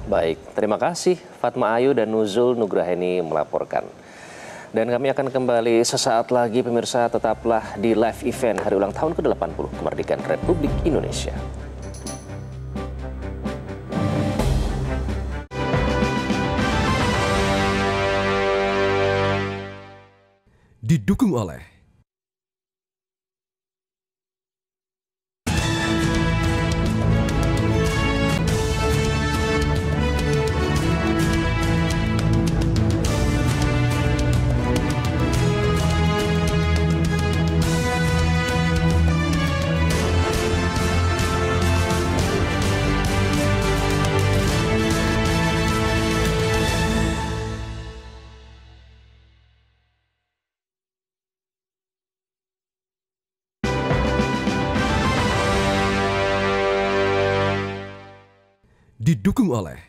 Baik, terima kasih Fatma Ayu dan Nuzul Nugraheni melaporkan. Dan kami akan kembali sesaat lagi pemirsa, tetaplah di live event hari ulang tahun ke-80 kemerdekaan Republik Indonesia. Didukung oleh didukung oleh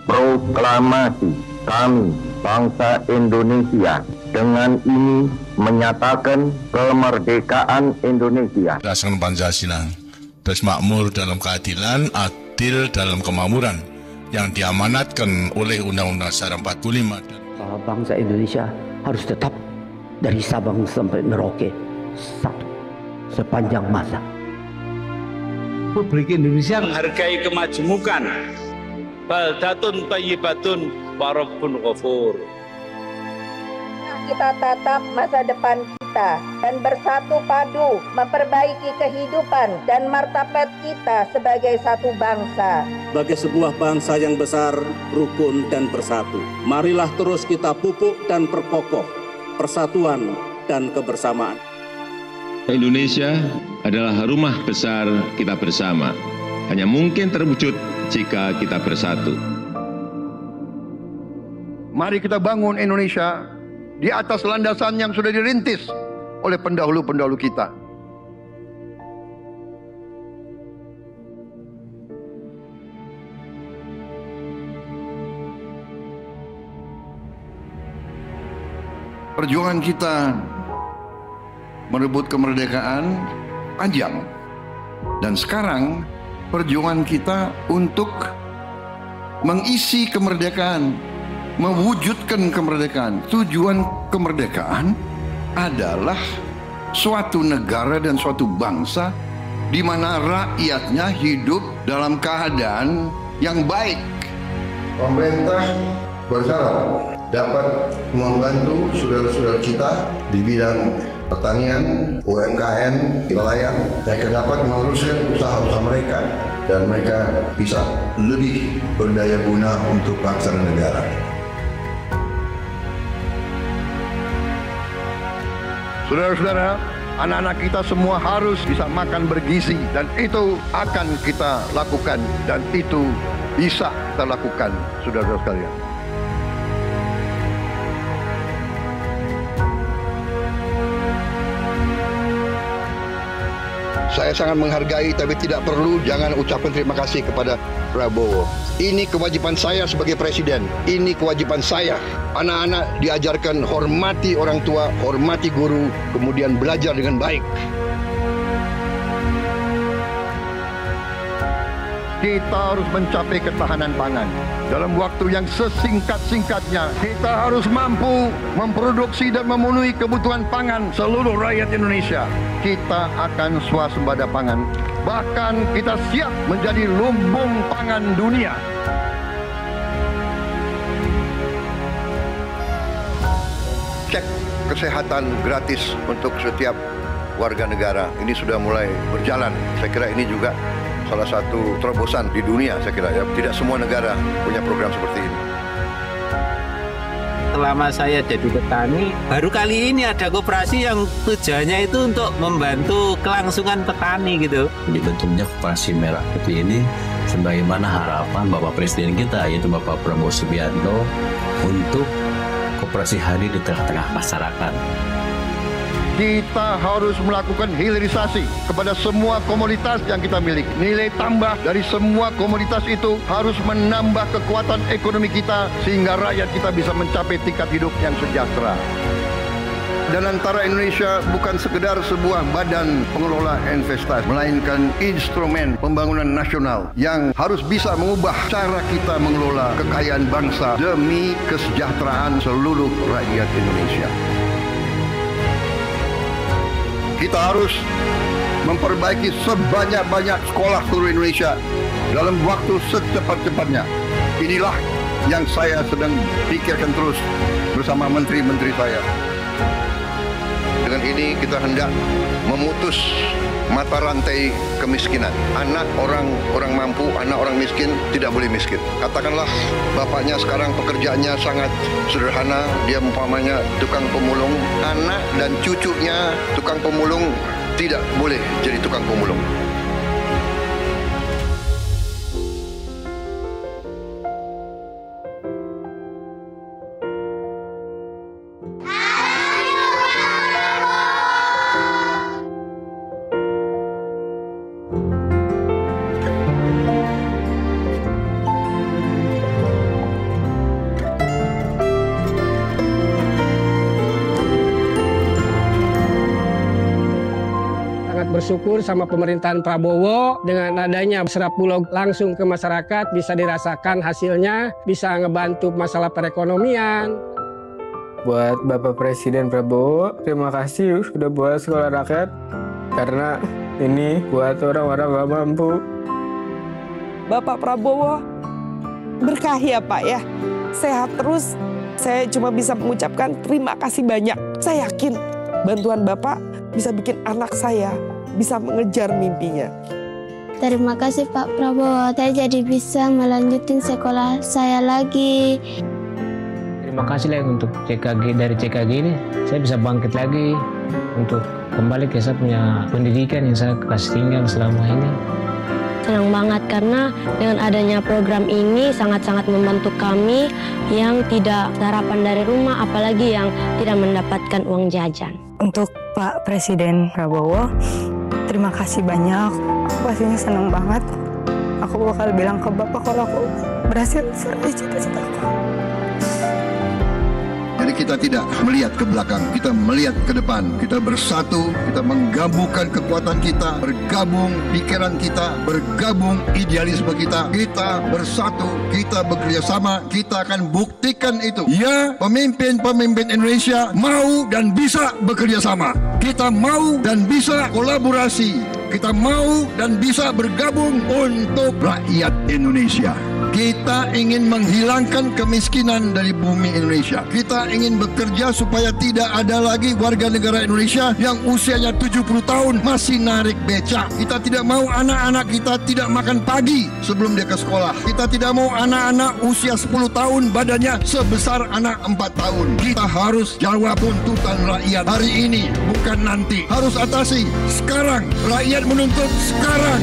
Proklamasi kami bangsa Indonesia dengan ini menyatakan kemerdekaan Indonesia. Berdasarkan Pancasila, makmur dalam keadilan, adil dalam kemakmuran yang diamanatkan oleh Undang-Undang Dasar 45. Bangsa Indonesia harus tetap dari Sabang sampai Merauke satu sepanjang masa. Republik Indonesia menghargai kemajemukan. Baldatun thayyibatun wa rabbun ghafur. Kita tatap masa depan kita dan bersatu padu memperbaiki kehidupan dan martabat kita sebagai satu bangsa. Sebagai sebuah bangsa yang besar, rukun dan bersatu. Marilah terus kita pupuk dan perkokoh persatuan dan kebersamaan. Indonesia adalah rumah besar kita bersama. Hanya mungkin terwujud jika kita bersatu. Mari kita bangun Indonesia di atas landasan yang sudah dirintis oleh pendahulu-pendahulu kita. perjuangan kita merebut kemerdekaan panjang. Dan sekarang perjuangan kita untuk mengisi kemerdekaan, mewujudkan kemerdekaan. Tujuan kemerdekaan adalah suatu negara dan suatu bangsa di mana rakyatnya hidup dalam keadaan yang baik. Pemerintah berharap dapat membantu saudara-saudara kita di bidang pertanian, UMKM, nelayan, mereka dapat meneruskan usaha-usaha mereka dan mereka bisa lebih berdaya guna untuk bangsa dan negara. Saudara-saudara, anak-anak kita semua harus bisa makan bergizi dan itu akan kita lakukan dan itu bisa kita lakukan, saudara-saudara sekalian. Saya sangat menghargai tapi tidak perlu jangan ucapkan terima kasih kepada Prabowo. Ini kewajiban saya sebagai presiden. Ini kewajiban saya. Anak-anak diajarkan hormati orang tua, hormati guru, kemudian belajar dengan baik. Kita harus mencapai ketahanan pangan. Dalam waktu yang sesingkat-singkatnya, kita harus mampu memproduksi dan memenuhi kebutuhan pangan seluruh rakyat Indonesia. Kita akan swasembada pangan. Bahkan kita siap menjadi lumbung pangan dunia. Cek kesehatan gratis untuk setiap warga negara. Ini sudah mulai berjalan. Saya kira ini juga salah satu terobosan di dunia, saya kira ya. Tidak semua negara punya program seperti ini. Selama saya jadi petani, baru kali ini ada koperasi yang tujuannya itu untuk membantu kelangsungan petani gitu. Dibentuknya Koperasi Merah Putih ini sebagaimana harapan Bapak Presiden kita, yaitu Bapak Prabowo Subianto, untuk koperasi hadir di tengah-tengah masyarakat. Kita harus melakukan hilirisasi kepada semua komoditas yang kita miliki. Nilai tambah dari semua komoditas itu harus menambah kekuatan ekonomi kita sehingga rakyat kita bisa mencapai tingkat hidup yang sejahtera. Dan antara Indonesia bukan sekedar sebuah badan pengelola investasi, melainkan instrumen pembangunan nasional yang harus bisa mengubah cara kita mengelola kekayaan bangsa demi kesejahteraan seluruh rakyat Indonesia. Kita harus memperbaiki sebanyak-banyak sekolah seluruh Indonesia dalam waktu secepat-cepatnya. Inilah yang saya sedang pikirkan terus bersama menteri-menteri saya. Dengan ini kita hendak memutus mata rantai kemiskinan. Anak orang mampu, anak orang miskin tidak boleh miskin. Katakanlah bapaknya sekarang pekerjaannya sangat sederhana, dia umpamanya tukang pemulung, anak dan cucunya tukang pemulung tidak boleh jadi tukang pemulung. Bersyukur sama pemerintahan Prabowo dengan adanya serap bulog langsung ke masyarakat, bisa dirasakan hasilnya, bisa ngebantu masalah perekonomian. Buat Bapak Presiden Prabowo, terima kasih sudah buat sekolah rakyat, karena ini buat orang-orang gak mampu. Bapak Prabowo berkah ya Pak ya, sehat terus. Saya cuma bisa mengucapkan terima kasih banyak. Saya yakin bantuan Bapak bisa bikin anak saya bisa mengejar mimpinya. Terima kasih Pak Prabowo, saya jadi bisa melanjutin sekolah saya lagi. Terima kasih lah untuk CKG, dari CKG ini saya bisa bangkit lagi untuk kembali ke saya punya pendidikan yang saya kasih tinggal selama ini. Senang banget karena dengan adanya program ini sangat-sangat membantu kami yang tidak sarapan dari rumah, apalagi yang tidak mendapatkan uang jajan. Untuk Pak Presiden Prabowo, terima kasih banyak. Aku pastinya senang banget. Aku bakal bilang ke Bapak kalau aku berhasil meraih cita-citaku. Jadi kita tidak melihat ke belakang, kita melihat ke depan. Kita bersatu, kita menggabungkan kekuatan kita, bergabung pikiran kita, bergabung idealisme kita. Kita bersatu, kita bekerja sama, kita akan buktikan itu. Ya, pemimpin-pemimpin Indonesia mau dan bisa bekerja sama. Kita mau dan bisa kolaborasi. Kita mau dan bisa bergabung untuk rakyat Indonesia. Kita ingin menghilangkan kemiskinan dari bumi Indonesia. Kita ingin bekerja supaya tidak ada lagi warga negara Indonesia yang usianya 70 tahun masih narik becak. Kita tidak mau anak-anak kita tidak makan pagi sebelum dia ke sekolah. Kita tidak mau anak-anak usia 10 tahun badannya sebesar anak 4 tahun. Kita harus jawab tuntutan rakyat hari ini, bukan nanti. Harus atasi sekarang. Rakyat menuntut sekarang.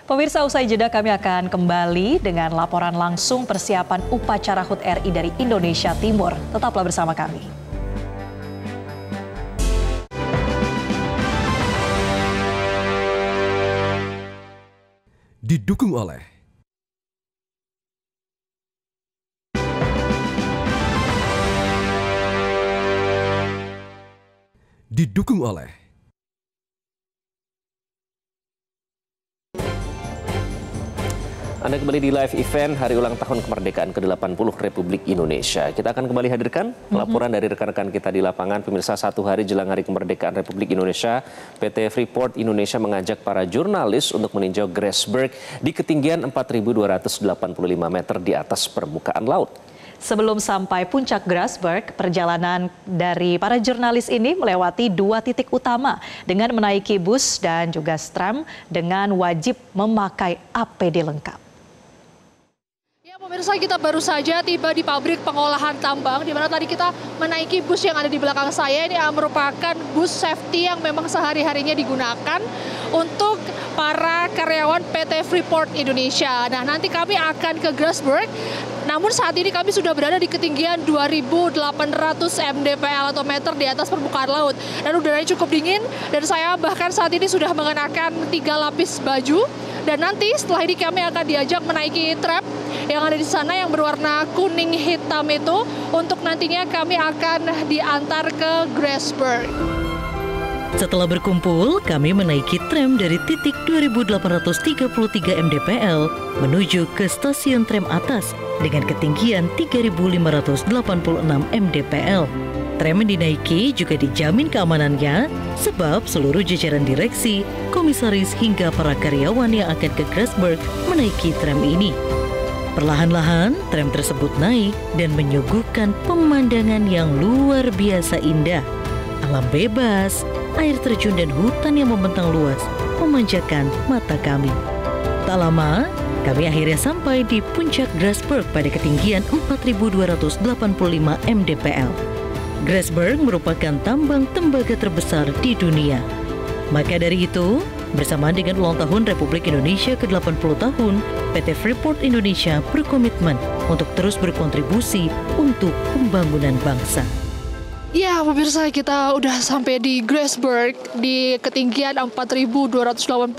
Pemirsa, usai jeda kami akan kembali dengan laporan langsung persiapan upacara HUT RI dari Indonesia Timur. Tetaplah bersama kami. Didukung oleh Anda kembali di live event Hari Ulang Tahun Kemerdekaan ke-80 Republik Indonesia. Kita akan kembali hadirkan laporan dari rekan-rekan kita di lapangan. Pemirsa, 1 hari jelang Hari Kemerdekaan Republik Indonesia, PT Freeport Indonesia mengajak para jurnalis untuk meninjau Grasberg di ketinggian 4.285 meter di atas permukaan laut. Sebelum sampai puncak Grasberg, perjalanan dari para jurnalis ini melewati 2 titik utama dengan menaiki bus dan juga tram dengan wajib memakai APD lengkap. Pemirsa, kita baru saja tiba di pabrik pengolahan tambang, di mana tadi kita menaiki bus yang ada di belakang saya. Ini merupakan bus safety yang memang sehari-harinya digunakan untuk para karyawan PT Freeport Indonesia. Nah, nanti kami akan ke Grasberg. Namun saat ini kami sudah berada di ketinggian 2.800 mdpl atau meter di atas permukaan laut. Dan udaranya cukup dingin dan saya bahkan saat ini sudah mengenakan 3 lapis baju. Dan nanti setelah ini kami akan diajak menaiki trap yang ada di sana yang berwarna kuning hitam itu. Untuk nantinya kami akan diantar ke Grasberg. Setelah berkumpul, kami menaiki tram dari titik 2.833 mdpl menuju ke stasiun tram atas dengan ketinggian 3.586 mdpl. Tram yang dinaiki juga dijamin keamanannya sebab seluruh jajaran direksi, komisaris hingga para karyawan yang akan ke Grasberg menaiki tram ini. Perlahan-lahan tram tersebut naik dan menyuguhkan pemandangan yang luar biasa indah. Alam bebas, air terjun dan hutan yang membentang luas memanjakan mata kami. Tak lama, kami akhirnya sampai di puncak Grasberg pada ketinggian 4.285 mdpl. Grasberg merupakan tambang tembaga terbesar di dunia. Maka dari itu, bersamaan dengan ulang tahun Republik Indonesia ke-80 tahun, PT Freeport Indonesia berkomitmen untuk terus berkontribusi untuk pembangunan bangsa. Ya, pemirsa, kita udah sampai di Grasberg di ketinggian 4.285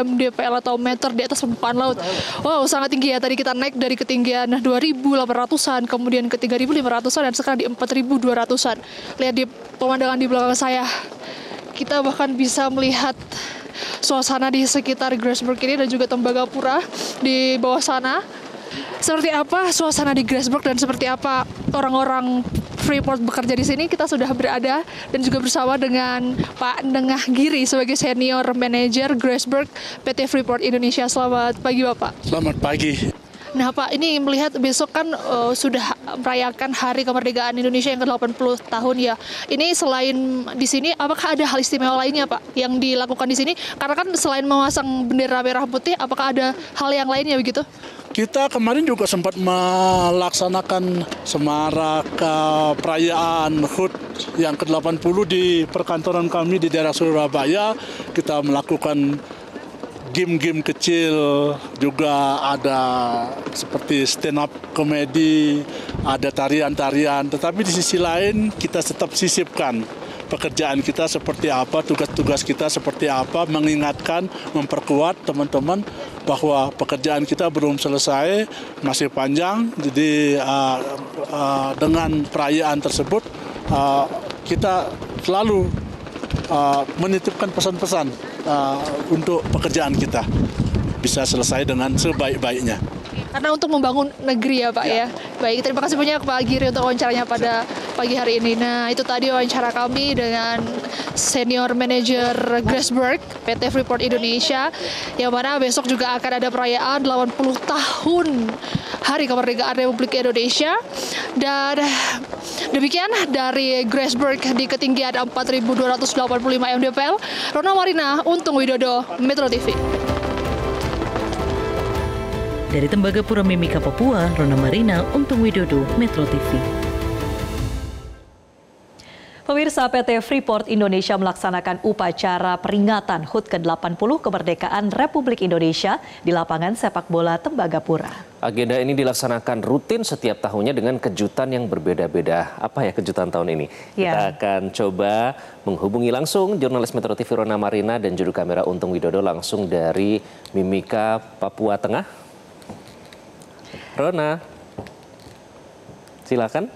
mdpl atau meter di atas permukaan laut. Wow, sangat tinggi ya. Tadi kita naik dari ketinggian 2.800-an, kemudian ke 3.500-an, dan sekarang di 4.200-an. Lihat di pemandangan di belakang saya. Kita bahkan bisa melihat suasana di sekitar Grasberg ini dan juga Tembagapura di bawah sana. Seperti apa suasana di Grasberg dan seperti apa orang-orang Freeport bekerja di sini, kita sudah berada dan juga bersama dengan Pak Nengah Giri sebagai Senior Manager Grasberg PT Freeport Indonesia. Selamat pagi, Bapak. Selamat pagi. Nah Pak, ini melihat besok kan sudah merayakan Hari Kemerdekaan Indonesia yang ke-80 tahun ya. Ini selain di sini, apakah ada hal istimewa lainnya Pak yang dilakukan di sini? Karena kan selain memasang bendera merah putih, apakah ada hal yang lainnya begitu? Kita kemarin juga sempat melaksanakan semarak perayaan HUT yang ke-80 di perkantoran kami di daerah Surabaya. Kita melakukan game-game kecil, juga ada seperti stand up komedi, ada tarian-tarian. Tetapi di sisi lain kita tetap sisipkan pekerjaan kita seperti apa, tugas-tugas kita seperti apa, mengingatkan, memperkuat teman-teman bahwa pekerjaan kita belum selesai, masih panjang. Jadi dengan perayaan tersebut kita selalu menitipkan pesan-pesan untuk pekerjaan kita bisa selesai dengan sebaik-baiknya. Karena untuk membangun negeri ya Pak ya. Baik, terima kasih banyak Pak Giri untuk wawancaranya pada pagi hari ini. Nah, itu tadi wawancara kami dengan Senior Manager Grassberg PT Freeport Indonesia, yang mana besok juga akan ada perayaan 80 tahun Hari Kemerdekaan Republik Indonesia. Dan demikian dari Grassberg di ketinggian 4.285 mdpl, Rona Marina, Untung Widodo, Metro TV. Dari Tembagapura Mimika, Papua, Rona Marina, Untung Widodo, Metro TV. Pemirsa, PT Freeport Indonesia melaksanakan upacara peringatan HUT ke-80 Kemerdekaan Republik Indonesia di lapangan sepak bola Tembagapura. Agenda ini dilaksanakan rutin setiap tahunnya dengan kejutan yang berbeda-beda. Apa ya kejutan tahun ini? Kita akan coba menghubungi langsung jurnalis Metro TV Rona Marina dan juru kamera Untung Widodo langsung dari Mimika, Papua Tengah. Rona, silakan.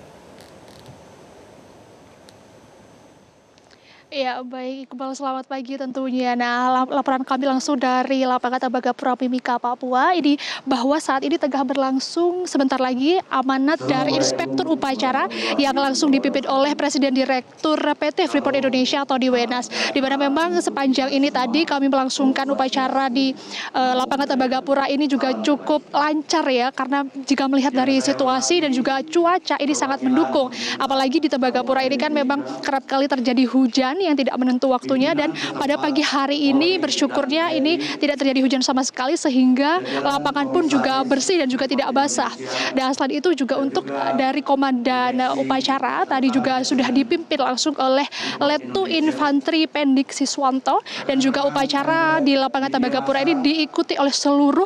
Ya, baik Iqbal, selamat pagi tentunya. Nah, laporan kami langsung dari lapangan Tembagapura Mimika, Papua ini bahwa saat ini tengah berlangsung sebentar lagi amanat dari Inspektur Upacara yang langsung dipimpin oleh Presiden Direktur PT Freeport Indonesia Tony Wenas. Di mana memang sepanjang ini tadi kami melangsungkan upacara di lapangan Tembagapura ini juga cukup lancar ya, karena jika melihat dari situasi dan juga cuaca ini sangat mendukung. Apalagi di Tembagapura ini kan memang kerap kali terjadi hujan yang tidak menentu waktunya, dan pada pagi hari ini bersyukurnya ini tidak terjadi hujan sama sekali sehingga lapangan pun juga bersih dan juga tidak basah. Dan selain itu juga untuk dari komandan upacara tadi juga sudah dipimpin langsung oleh Letu Infantri Pendik Siswanto, dan juga upacara di lapangan Tembagapura ini diikuti oleh seluruh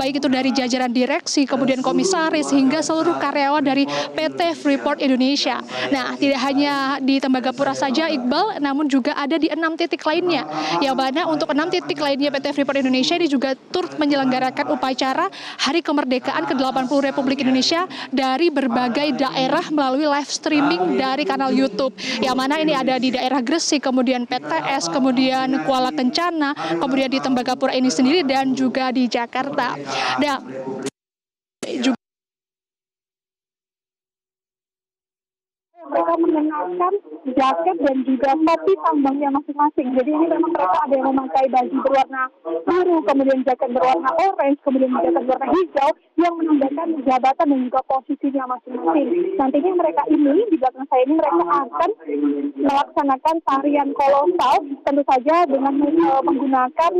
baik itu dari jajaran direksi, kemudian komisaris hingga seluruh karyawan dari PT Freeport Indonesia. Nah, tidak hanya di Tembagapura saja Iqbal, namun juga ada di 6 titik lainnya. Yang mana untuk 6 titik lainnya PT Freeport Indonesia ini juga turut menyelenggarakan upacara Hari Kemerdekaan ke-80 Republik Indonesia dari berbagai daerah melalui live streaming dari kanal YouTube. Yang mana ini ada di daerah Gresik, kemudian PTS, kemudian Kuala Kencana, kemudian di Tembagapura ini sendiri, dan juga di Jakarta. Dan juga mereka mengenakan jaket dan juga topi tambangnya masing-masing. Jadi ini memang mereka ada yang memakai baju berwarna biru, kemudian jaket berwarna orange, kemudian jaket berwarna hijau yang menandakan jabatan dan juga posisinya masing-masing. Nantinya mereka ini, di belakang saya ini, mereka akan melaksanakan tarian kolosal, tentu saja dengan menggunakan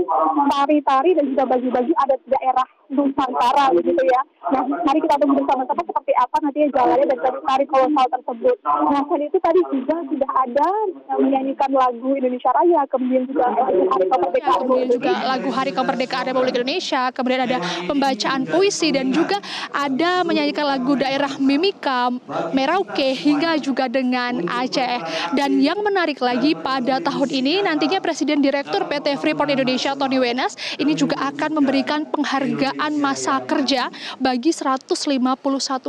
tari-tari dan juga baju-baju adat daerah Nusantara begitu ya. Nah, mari kita tunggu bersama-sama seperti apa nantinya jalannya dari tari kolosal tersebut. Nah, selain itu tadi juga sudah ada menyanyikan lagu Indonesia Raya, kemudian juga Hari Kemerdekaan, kemudian juga lagu Hari Kemerdekaan Republik Indonesia, kemudian ada pembacaan puisi, dan juga ada menyanyikan lagu daerah Mimika, Merauke, hingga juga dengan Aceh. Dan yang menarik lagi pada tahun ini nantinya Presiden Direktur PT Freeport Indonesia Tony Wenas ini juga akan memberikan penghargaan masa kerja bagi 151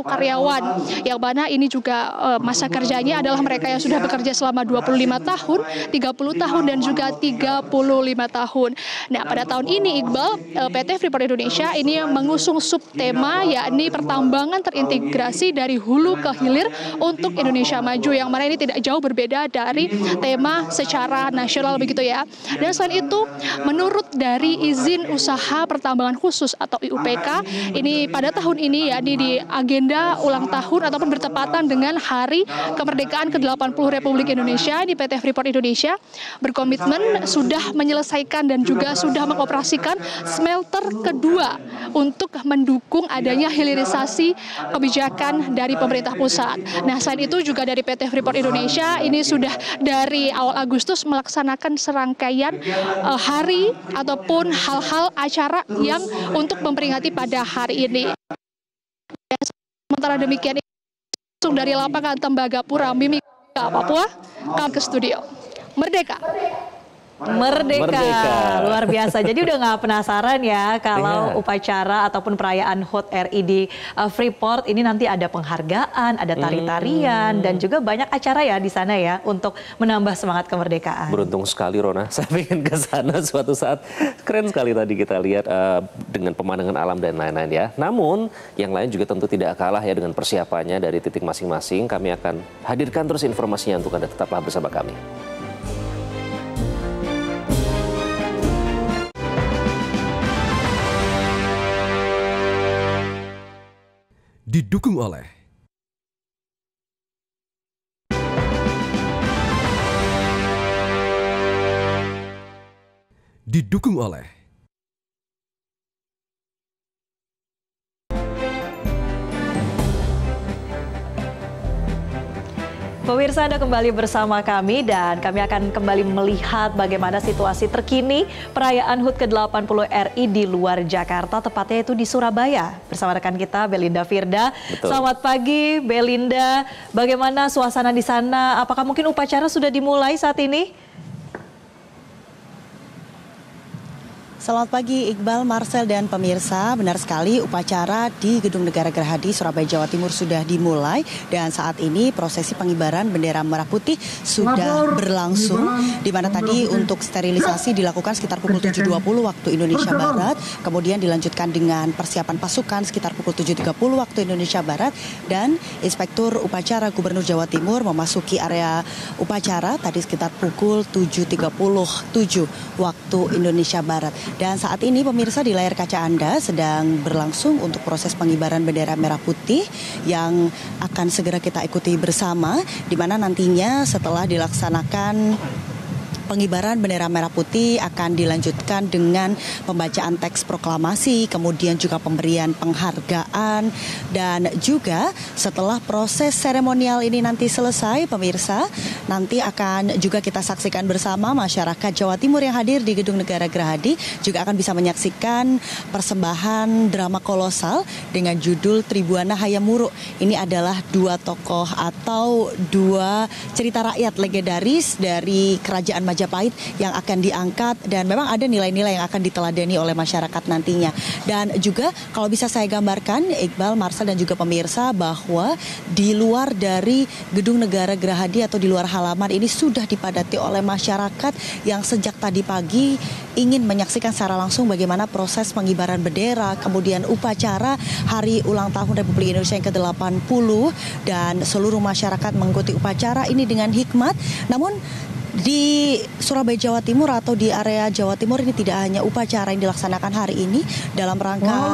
karyawan, yang mana ini juga masa kerjanya adalah mereka yang sudah bekerja selama 25 tahun, 30 tahun, dan juga 35 tahun. Nah, pada tahun ini Iqbal, PT Freeport Indonesia ini mengusung subtema yakni pertambangan terintegrasi dari hulu ke hilir untuk Indonesia Maju, yang mana ini tidak jauh berbeda dari tema secara nasional begitu ya. Dan selain itu, menurut dari izin usaha pertambangan khusus atau IUPK ini pada tahun ini yakni di agenda ulang tahun ataupun bertepatan dengan Hari Kemerdekaan ke-80 Republik Indonesia. Ini PT Freeport Indonesia berkomitmen sudah menyelesaikan dan juga sudah mengoperasikan smelter kedua untuk mendukung adanya hilirisasi kebijakan dari pemerintah pusat. Nah, selain itu juga dari PT Freeport Indonesia ini sudah dari awal Agustus melaksanakan serangkaian hari ataupun hal-hal acara yang untuk memperingati pada hari ini. Sementara demikian, langsung dari lapangan Tembagapura, Mimika, Papua, kami ke studio. Merdeka! Merdeka, luar biasa. Jadi udah nggak penasaran ya kalau upacara ataupun perayaan HUT RI di Freeport ini nanti ada penghargaan, ada tari-tarian dan juga banyak acara ya di sana ya untuk menambah semangat kemerdekaan. Beruntung sekali Rona, saya pengen ke sana suatu saat. Keren sekali tadi kita lihat dengan pemandangan alam dan lain-lain ya. Namun yang lain juga tentu tidak kalah ya dengan persiapannya dari titik masing-masing. Kami akan hadirkan terus informasinya untuk Anda, tetaplah bersama kami. Didukung oleh Pemirsa, Anda kembali bersama kami dan kami akan kembali melihat bagaimana situasi terkini perayaan HUT ke-80 RI di luar Jakarta, tepatnya itu di Surabaya. Bersama rekan kita Belinda Firda. Betul. Selamat pagi Belinda, bagaimana suasana di sana? Apakah mungkin upacara sudah dimulai saat ini? Selamat pagi Iqbal, Marcel, dan pemirsa. Benar sekali, upacara di Gedung Negara Gerahadi, Surabaya, Jawa Timur sudah dimulai. Dan saat ini prosesi pengibaran bendera merah putih sudah berlangsung. Di mana tadi untuk sterilisasi dilakukan sekitar pukul 7.20 waktu Indonesia Barat. Kemudian dilanjutkan dengan persiapan pasukan sekitar pukul 7.30 waktu Indonesia Barat. Dan Inspektur Upacara Gubernur Jawa Timur memasuki area upacara tadi sekitar pukul 7.37 waktu Indonesia Barat. Dan saat ini pemirsa di layar kaca Anda sedang berlangsung untuk proses pengibaran bendera merah putih yang akan segera kita ikuti bersama, di mana nantinya setelah dilaksanakan pengibaran bendera merah putih akan dilanjutkan dengan pembacaan teks proklamasi, kemudian juga pemberian penghargaan, dan juga setelah proses seremonial ini nanti selesai, pemirsa, nanti akan juga kita saksikan bersama masyarakat Jawa Timur yang hadir di Gedung Negara Gerahadi juga akan bisa menyaksikan persembahan drama kolosal dengan judul Tribuana Hayam Wuruk. Ini adalah dua tokoh atau dua cerita rakyat legendaris dari Kerajaan Majapahit yang akan diangkat, dan memang ada nilai-nilai yang akan diteladani oleh masyarakat nantinya. Dan juga kalau bisa saya gambarkan, Iqbal, Marcel, dan juga pemirsa, bahwa di luar dari Gedung Negara Gerahadi atau di luar halaman ini sudah dipadati oleh masyarakat yang sejak tadi pagi ingin menyaksikan secara langsung bagaimana proses pengibaran bendera, kemudian upacara Hari Ulang Tahun Republik Indonesia yang ke-80, dan seluruh masyarakat mengikuti upacara ini dengan hikmat. Namun di Surabaya, Jawa Timur atau di area Jawa Timur ini tidak hanya upacara yang dilaksanakan hari ini dalam rangka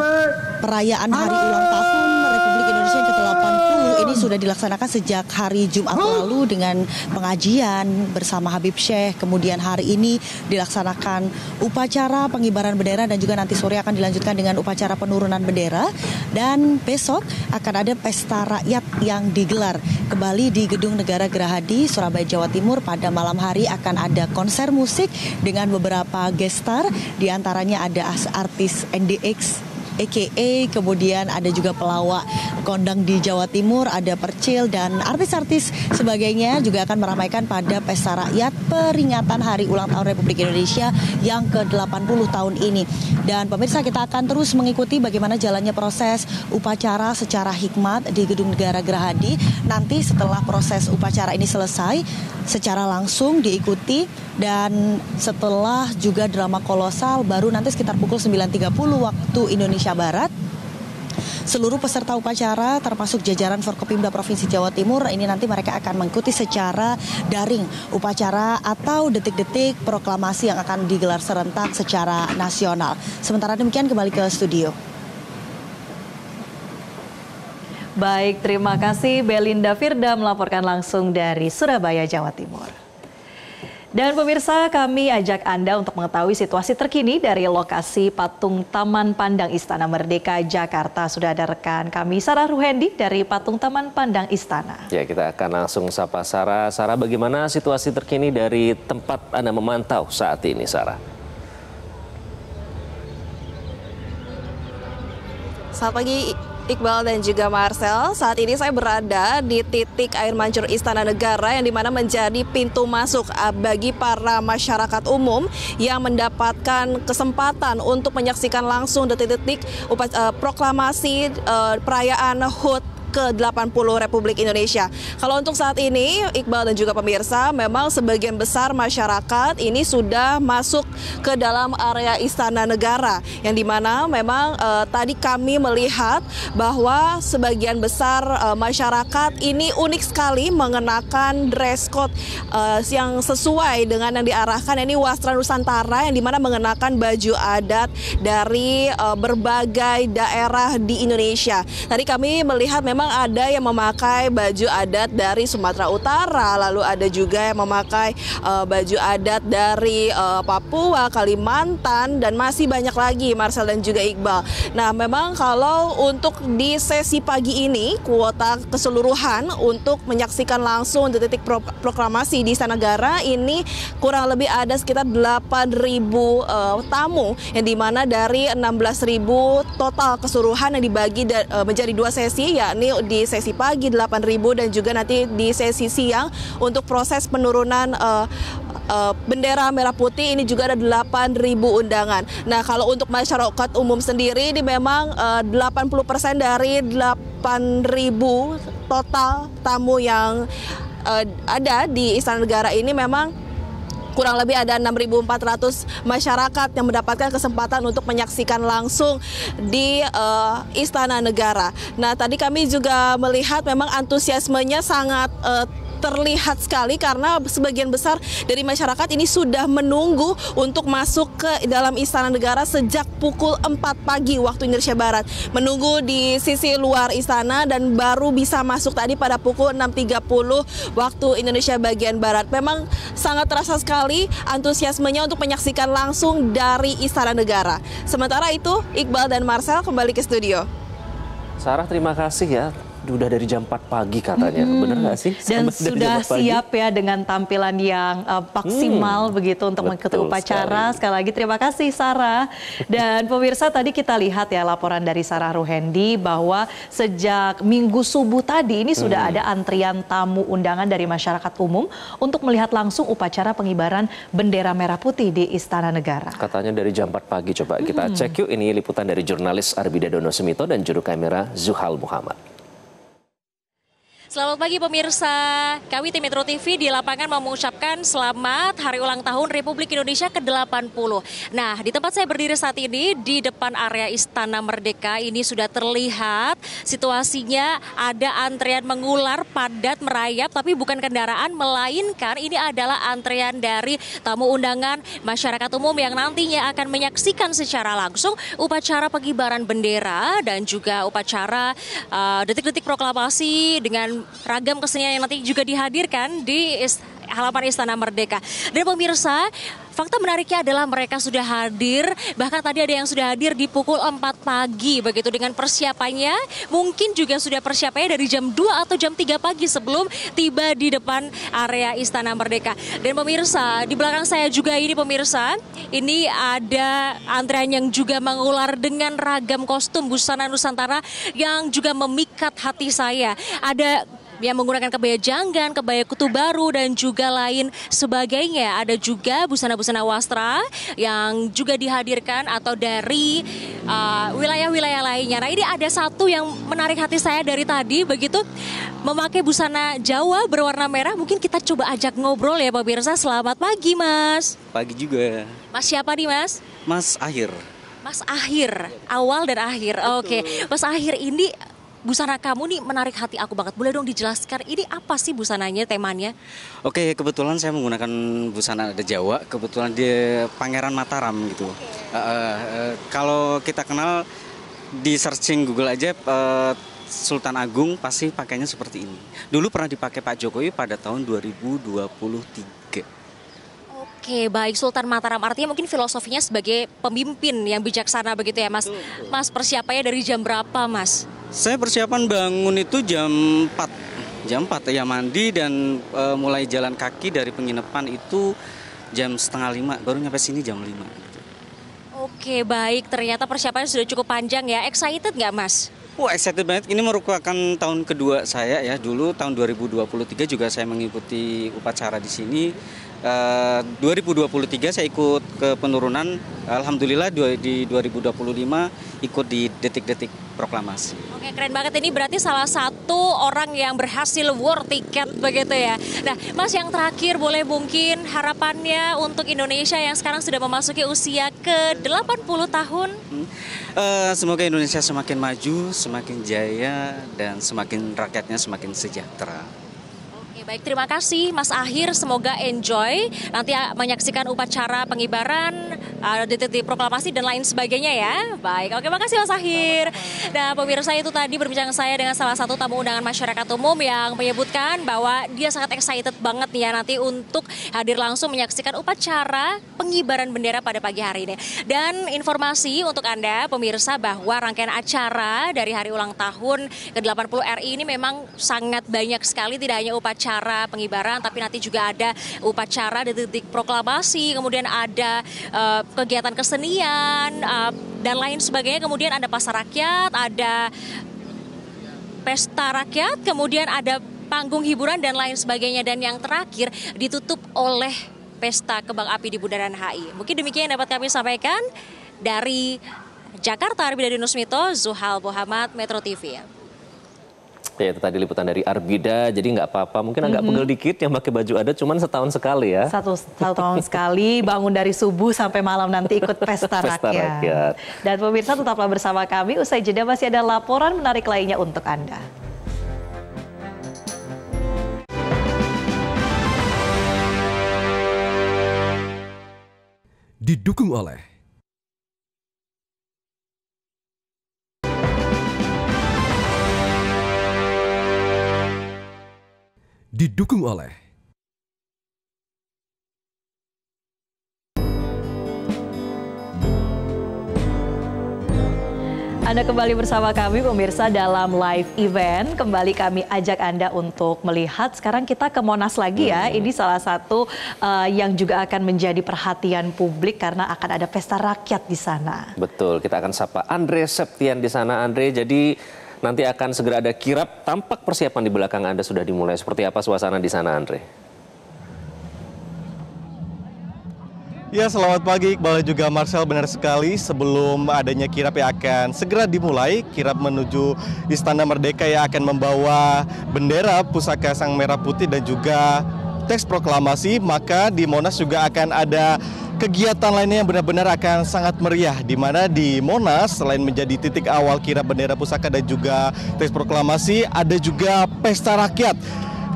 perayaan Hari Ulang Tahun Republik Indonesia yang ke-80 ini sudah dilaksanakan sejak hari Jumat lalu dengan pengajian bersama Habib Syekh. Kemudian hari ini dilaksanakan upacara pengibaran bendera dan juga nanti sore akan dilanjutkan dengan upacara penurunan bendera. Dan besok akan ada pesta rakyat yang digelar kembali di Gedung Negara Gerahadi, Surabaya, Jawa Timur. Pada malam hari akan ada konser musik dengan beberapa guest star, diantaranya ada artis NDX AKA, kemudian ada juga pelawak kondang di Jawa Timur, ada Percil, dan artis-artis sebagainya juga akan meramaikan pada pesta rakyat peringatan Hari Ulang Tahun Republik Indonesia yang ke-80 tahun ini. Dan pemirsa, kita akan terus mengikuti bagaimana jalannya proses upacara secara hikmat di Gedung Negara Gerahadi. Nanti setelah proses upacara ini selesai, secara langsung diikuti, dan setelah juga drama kolosal baru nanti sekitar pukul 9.30 waktu Indonesia Barat, seluruh peserta upacara termasuk jajaran Forkopimda Provinsi Jawa Timur ini nanti mereka akan mengikuti secara daring upacara atau detik-detik proklamasi yang akan digelar serentak secara nasional. Sementara demikian, kembali ke studio. Baik, terima kasih Belinda Firda melaporkan langsung dari Surabaya, Jawa Timur. Dan pemirsa, kami ajak Anda untuk mengetahui situasi terkini dari lokasi patung Taman Pandang Istana Merdeka, Jakarta. Sudah ada rekan kami, Sarah Ruhendi dari patung Taman Pandang Istana. Ya, kita akan langsung sapa Sarah. Sarah, bagaimana situasi terkini dari tempat Anda memantau saat ini, Sarah? Selamat pagi, Iqbal dan juga Marcel. Saat ini saya berada di titik air mancur Istana Negara yang dimana menjadi pintu masuk bagi para masyarakat umum yang mendapatkan kesempatan untuk menyaksikan langsung detik-detik proklamasi perayaan HUT ke-80 Republik Indonesia. Kalau untuk saat ini, Iqbal dan juga pemirsa, memang sebagian besar masyarakat ini sudah masuk ke dalam area Istana Negara, yang dimana memang tadi kami melihat bahwa sebagian besar masyarakat ini unik sekali mengenakan dress code yang sesuai dengan yang diarahkan, ini Wastra Nusantara, yang dimana mengenakan baju adat dari berbagai daerah di Indonesia. Tadi kami melihat memang ada yang memakai baju adat dari Sumatera Utara, lalu ada juga yang memakai baju adat dari Papua, Kalimantan, dan masih banyak lagi, Marcel dan juga Iqbal. Nah, memang kalau untuk di sesi pagi ini, kuota keseluruhan untuk menyaksikan langsung detik proklamasi di Istana Negara ini kurang lebih ada sekitar 8.000 tamu, yang dimana dari 16.000 total keseluruhan yang dibagi menjadi 2 sesi, yakni di sesi pagi 8.000 dan juga nanti di sesi siang untuk proses penurunan bendera merah putih ini juga ada 8.000 undangan. Nah, kalau untuk masyarakat umum sendiri ini memang 80% dari 8.000 total tamu yang ada di Istana Negara ini memang kurang lebih ada 6.400 masyarakat yang mendapatkan kesempatan untuk menyaksikan langsung di Istana Negara. Nah, tadi kami juga melihat memang antusiasmenya sangat terlihat sekali karena sebagian besar dari masyarakat ini sudah menunggu untuk masuk ke dalam Istana Negara sejak pukul 4 pagi waktu Indonesia Barat. Menunggu di sisi luar istana dan baru bisa masuk tadi pada pukul 6.30 waktu Indonesia bagian Barat. Memang sangat terasa sekali antusiasmenya untuk menyaksikan langsung dari Istana Negara. Sementara itu, Iqbal dan Marcel kembali ke studio. Sarah, terima kasih ya. Udah dari jam 4 pagi katanya, bener nggak sih? Dan sudah siap ya dengan tampilan yang maksimal begitu untuk mengikuti upacara. Sekali lagi terima kasih Sarah. Dan pemirsa, tadi kita lihat ya laporan dari Sarah Ruhendi bahwa sejak Minggu subuh tadi ini sudah ada antrian tamu undangan dari masyarakat umum untuk melihat langsung upacara pengibaran bendera merah putih di Istana Negara. Katanya dari jam 4 pagi, coba kita cek yuk. Ini liputan dari jurnalis Arbida Dono Semito dan juru kamera Zuhal Muhammad. Selamat pagi pemirsa, kami tim Metro TV di lapangan mengucapkan selamat Hari Ulang Tahun Republik Indonesia ke-80. Nah, di tempat saya berdiri saat ini, di depan area Istana Merdeka ini sudah terlihat situasinya ada antrian mengular padat merayap, tapi bukan kendaraan, melainkan ini adalah antrian dari tamu undangan masyarakat umum yang nantinya akan menyaksikan secara langsung upacara pengibaran bendera dan juga upacara detik-detik proklamasi dengan ragam kesenian yang nanti juga dihadirkan di halaman Istana Merdeka. Dan pemirsa, fakta menariknya adalah mereka sudah hadir, bahkan tadi ada yang sudah hadir di pukul 4 pagi begitu dengan persiapannya. Mungkin juga sudah persiapannya dari jam 2 atau jam 3 pagi sebelum tiba di depan area Istana Merdeka. Dan pemirsa, di belakang saya juga ini pemirsa, ini ada antrean yang juga mengular dengan ragam kostum busana Nusantara yang juga memikat hati saya. Ada yang menggunakan kebaya janggan, kebaya kutu baru, dan juga lain sebagainya. Ada juga busana-busana wastra yang juga dihadirkan atau dari wilayah-wilayah lainnya. Nah, ini ada satu yang menarik hati saya dari tadi, begitu memakai busana Jawa berwarna merah. Mungkin kita coba ajak ngobrol ya pemirsa. Selamat pagi Mas. Pagi juga. Mas siapa nih Mas? Mas Ahir. Mas Ahir, awal dan akhir. Oke. Mas Ahir, ini busana kamu nih menarik hati aku banget. Boleh dong dijelaskan ini apa sih busananya, temanya? Oke, kebetulan saya menggunakan busana adat Jawa. Kebetulan dia Pangeran Mataram gitu. Kalau kita kenal di searching Google aja, Sultan Agung pasti pakainya seperti ini. Dulu pernah dipakai Pak Jokowi pada tahun 2023. Oke, baik. Sultan Mataram artinya mungkin filosofinya sebagai pemimpin yang bijaksana begitu ya, Mas. Mas, persiapannya dari jam berapa, Mas? Saya persiapan bangun itu jam 4 ya, mandi dan mulai jalan kaki dari penginapan itu jam 4:30, baru nyampe sini jam 5. Oke, baik. Ternyata persiapannya sudah cukup panjang ya. Excited nggak, Mas? Wah, excited banget. Ini merupakan tahun kedua saya ya. Dulu tahun 2023 juga saya mengikuti upacara di sini. 2023 saya ikut ke penurunan. Alhamdulillah di 2025 ikut di detik-detik proklamasi. Oke, keren banget. Ini berarti salah satu orang yang berhasil war tiket begitu ya. Nah, Mas, yang terakhir boleh mungkin harapannya untuk Indonesia yang sekarang sudah memasuki usia ke-80 tahun? Semoga Indonesia semakin maju, semakin jaya, dan semakin rakyatnya semakin sejahtera. Baik, terima kasih Mas Akhir, semoga enjoy nanti menyaksikan upacara pengibaran, detik proklamasi dan lain sebagainya ya. Baik, oke, makasih Mas Akhir. Nah, pemirsa, itu tadi berbincang saya dengan salah satu tamu undangan masyarakat umum yang menyebutkan bahwa dia sangat excited banget nih ya nanti untuk hadir langsung menyaksikan upacara pengibaran bendera pada pagi hari ini. Dan informasi untuk Anda pemirsa bahwa rangkaian acara dari hari ulang tahun ke-80 RI ini memang sangat banyak sekali, tidak hanya upacara pengibaran, tapi nanti juga ada upacara detik proklamasi, kemudian ada kegiatan kesenian dan lain sebagainya, kemudian ada pasar rakyat, ada pesta rakyat, kemudian ada panggung hiburan dan lain sebagainya, dan yang terakhir ditutup oleh pesta kembang api di Bundaran HI. Mungkin demikian yang dapat kami sampaikan dari Jakarta. Arbida Dinusmito, Zuhal Muhammad, Metro TV. Ya, itu tadi liputan dari Arbida, jadi nggak apa-apa, mungkin agak pegel dikit yang pakai baju adat, cuman setahun sekali ya. Satu tahun sekali, bangun dari subuh sampai malam nanti ikut pesta rakyat. Dan pemirsa tetaplah bersama kami, usai jeda masih ada laporan menarik lainnya untuk Anda. Didukung oleh Anda kembali bersama kami pemirsa dalam live event. Kembali kami ajak Anda untuk melihat, sekarang kita ke Monas lagi ya. Ini salah satu yang juga akan menjadi perhatian publik karena akan ada pesta rakyat di sana. Betul, kita akan sapa Andre Septian di sana. Andre, jadi nanti akan segera ada kirap, tampak persiapan di belakang Anda sudah dimulai. Seperti apa suasana di sana, Andre? Ya, selamat pagi Iqbal dan juga Marcel. Benar sekali, sebelum adanya kirap yang akan segera dimulai, kirap menuju Istana Merdeka yang akan membawa bendera pusaka Sang Merah Putih dan juga teks proklamasi, maka di Monas juga akan ada kegiatan lainnya yang benar-benar akan sangat meriah, di mana di Monas selain menjadi titik awal kirap bendera pusaka dan juga teks proklamasi, ada juga pesta rakyat.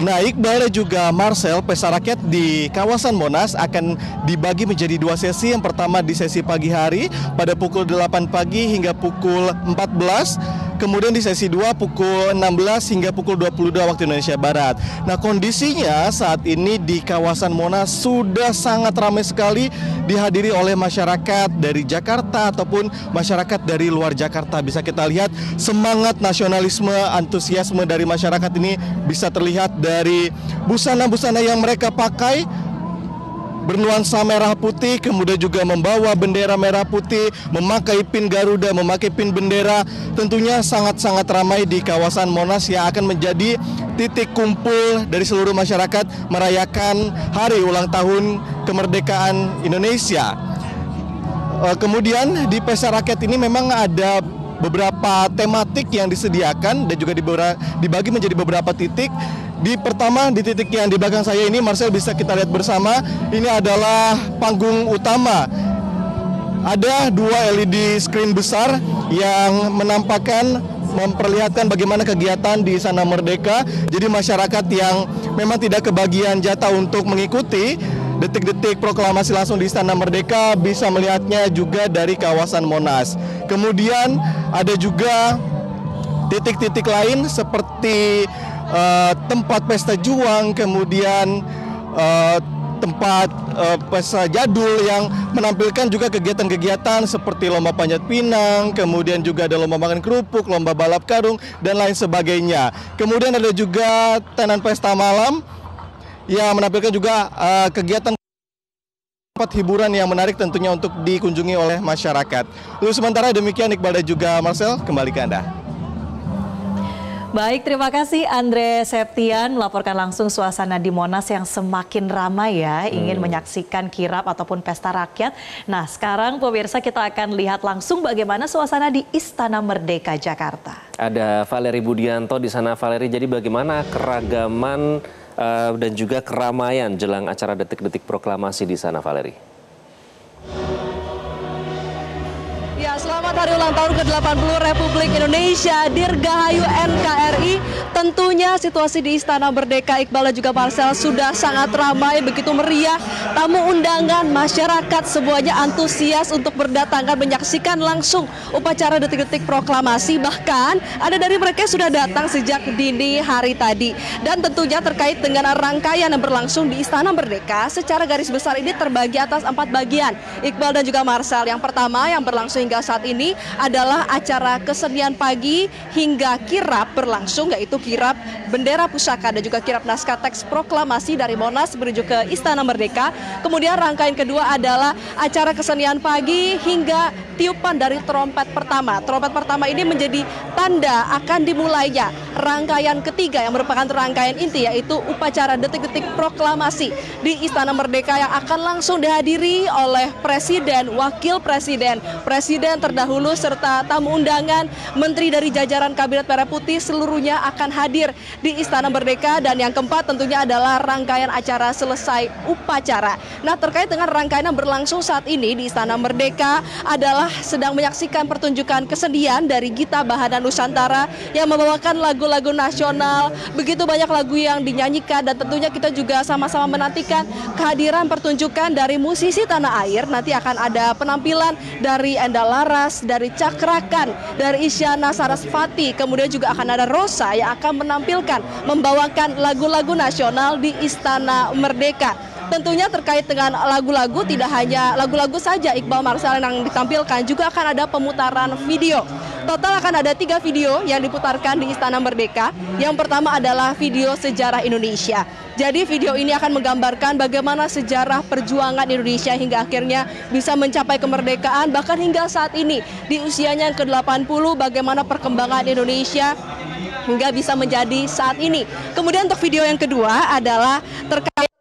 Nah, Iqbal dan juga Marcel, pesta rakyat di kawasan Monas akan dibagi menjadi dua sesi. Yang pertama di sesi pagi hari pada pukul 8 pagi hingga pukul 14. Kemudian di sesi 2 pukul 16 hingga pukul 22 waktu Indonesia Barat. Nah, kondisinya saat ini di kawasan Monas sudah sangat ramai sekali, dihadiri oleh masyarakat dari Jakarta ataupun masyarakat dari luar Jakarta. Bisa kita lihat semangat nasionalisme, antusiasme dari masyarakat ini bisa terlihat dari busana-busana yang mereka pakai bernuansa merah putih, kemudian juga membawa bendera merah putih, memakai pin Garuda, memakai pin bendera. Tentunya sangat-sangat ramai di kawasan Monas yang akan menjadi titik kumpul dari seluruh masyarakat merayakan hari ulang tahun kemerdekaan Indonesia. Kemudian di pesta rakyat ini memang ada beberapa tematik yang disediakan dan juga dibagi menjadi beberapa titik. Di pertama, di titik yang di belakang saya ini, Marcel, bisa kita lihat bersama, ini adalah panggung utama. Ada dua LED screen besar yang memperlihatkan bagaimana kegiatan di Istana Merdeka. Jadi masyarakat yang memang tidak kebagian jatah untuk mengikuti detik-detik proklamasi langsung di Istana Merdeka bisa melihatnya juga dari kawasan Monas. Kemudian ada juga titik-titik lain seperti tempat pesta juang, kemudian tempat pesta jadul yang menampilkan juga kegiatan-kegiatan seperti lomba panjat pinang, kemudian juga ada lomba makan kerupuk, lomba balap karung, dan lain sebagainya. Kemudian ada juga tenan pesta malam yang menampilkan juga kegiatan tempat hiburan yang menarik tentunya untuk dikunjungi oleh masyarakat. Lalu sementara demikian Iqbal dan juga Marcel, kembali ke Anda. Baik, terima kasih Andre Septian melaporkan langsung suasana di Monas yang semakin ramai ya, ingin menyaksikan kirap ataupun pesta rakyat. Nah, sekarang pemirsa kita akan lihat langsung bagaimana suasana di Istana Merdeka Jakarta. Ada Valeri Budianto di sana. Valeri, jadi bagaimana keragaman dan juga keramaian jelang acara detik-detik proklamasi di sana, Valeri? Ya, selamat hari ulang tahun ke-80 Republik Indonesia, Dirgahayu NKRI. Tentunya situasi di Istana Merdeka, Iqbal dan juga Marcel, sudah sangat ramai, begitu meriah. Tamu undangan, masyarakat, semuanya antusias untuk berdatangan menyaksikan langsung upacara detik-detik proklamasi. Bahkan ada dari mereka sudah datang sejak dini hari tadi. Dan tentunya terkait dengan rangkaian yang berlangsung di Istana Merdeka, secara garis besar ini terbagi atas 4 bagian. Iqbal dan juga Marcel, yang pertama yang berlangsung hingga saat ini adalah acara kesenian pagi hingga kirap berlangsung, yaitu kirap bendera pusaka dan juga kirap naskah teks proklamasi dari Monas menuju ke Istana Merdeka. Kemudian rangkaian kedua adalah acara kesenian pagi hingga tiupan dari trompet pertama. Trompet pertama ini menjadi tanda akan dimulainya rangkaian ketiga yang merupakan rangkaian inti, yaitu upacara detik-detik proklamasi di Istana Merdeka yang akan langsung dihadiri oleh Presiden, Wakil Presiden, Presiden terdahulu serta tamu undangan, menteri dari jajaran Kabinet Merah Putih, seluruhnya akan hadir di Istana Merdeka. Dan yang keempat tentunya adalah rangkaian acara selesai upacara. Nah, terkait dengan rangkaian yang berlangsung saat ini di Istana Merdeka adalah sedang menyaksikan pertunjukan kesenian dari Gita Bahana Nusantara yang membawakan lagu-lagu nasional. Begitu banyak lagu yang dinyanyikan dan tentunya kita juga sama-sama menantikan kehadiran pertunjukan dari musisi tanah air. Nanti akan ada penampilan dari Enda Laras, dari Cakrakan, dari Isyana Sarasvati, kemudian juga akan ada Rosa yang akan menampilkan, membawakan lagu-lagu nasional di Istana Merdeka. Tentunya terkait dengan lagu-lagu, tidak hanya lagu-lagu saja Iqbal, Marcel, yang ditampilkan, juga akan ada pemutaran video. Total akan ada 3 video yang diputarkan di Istana Merdeka. Yang pertama adalah video sejarah Indonesia. Jadi video ini akan menggambarkan bagaimana sejarah perjuangan Indonesia hingga akhirnya bisa mencapai kemerdekaan, bahkan hingga saat ini di usianya yang ke-80, bagaimana perkembangan Indonesia hingga bisa menjadi saat ini. Kemudian untuk video yang kedua adalah terkait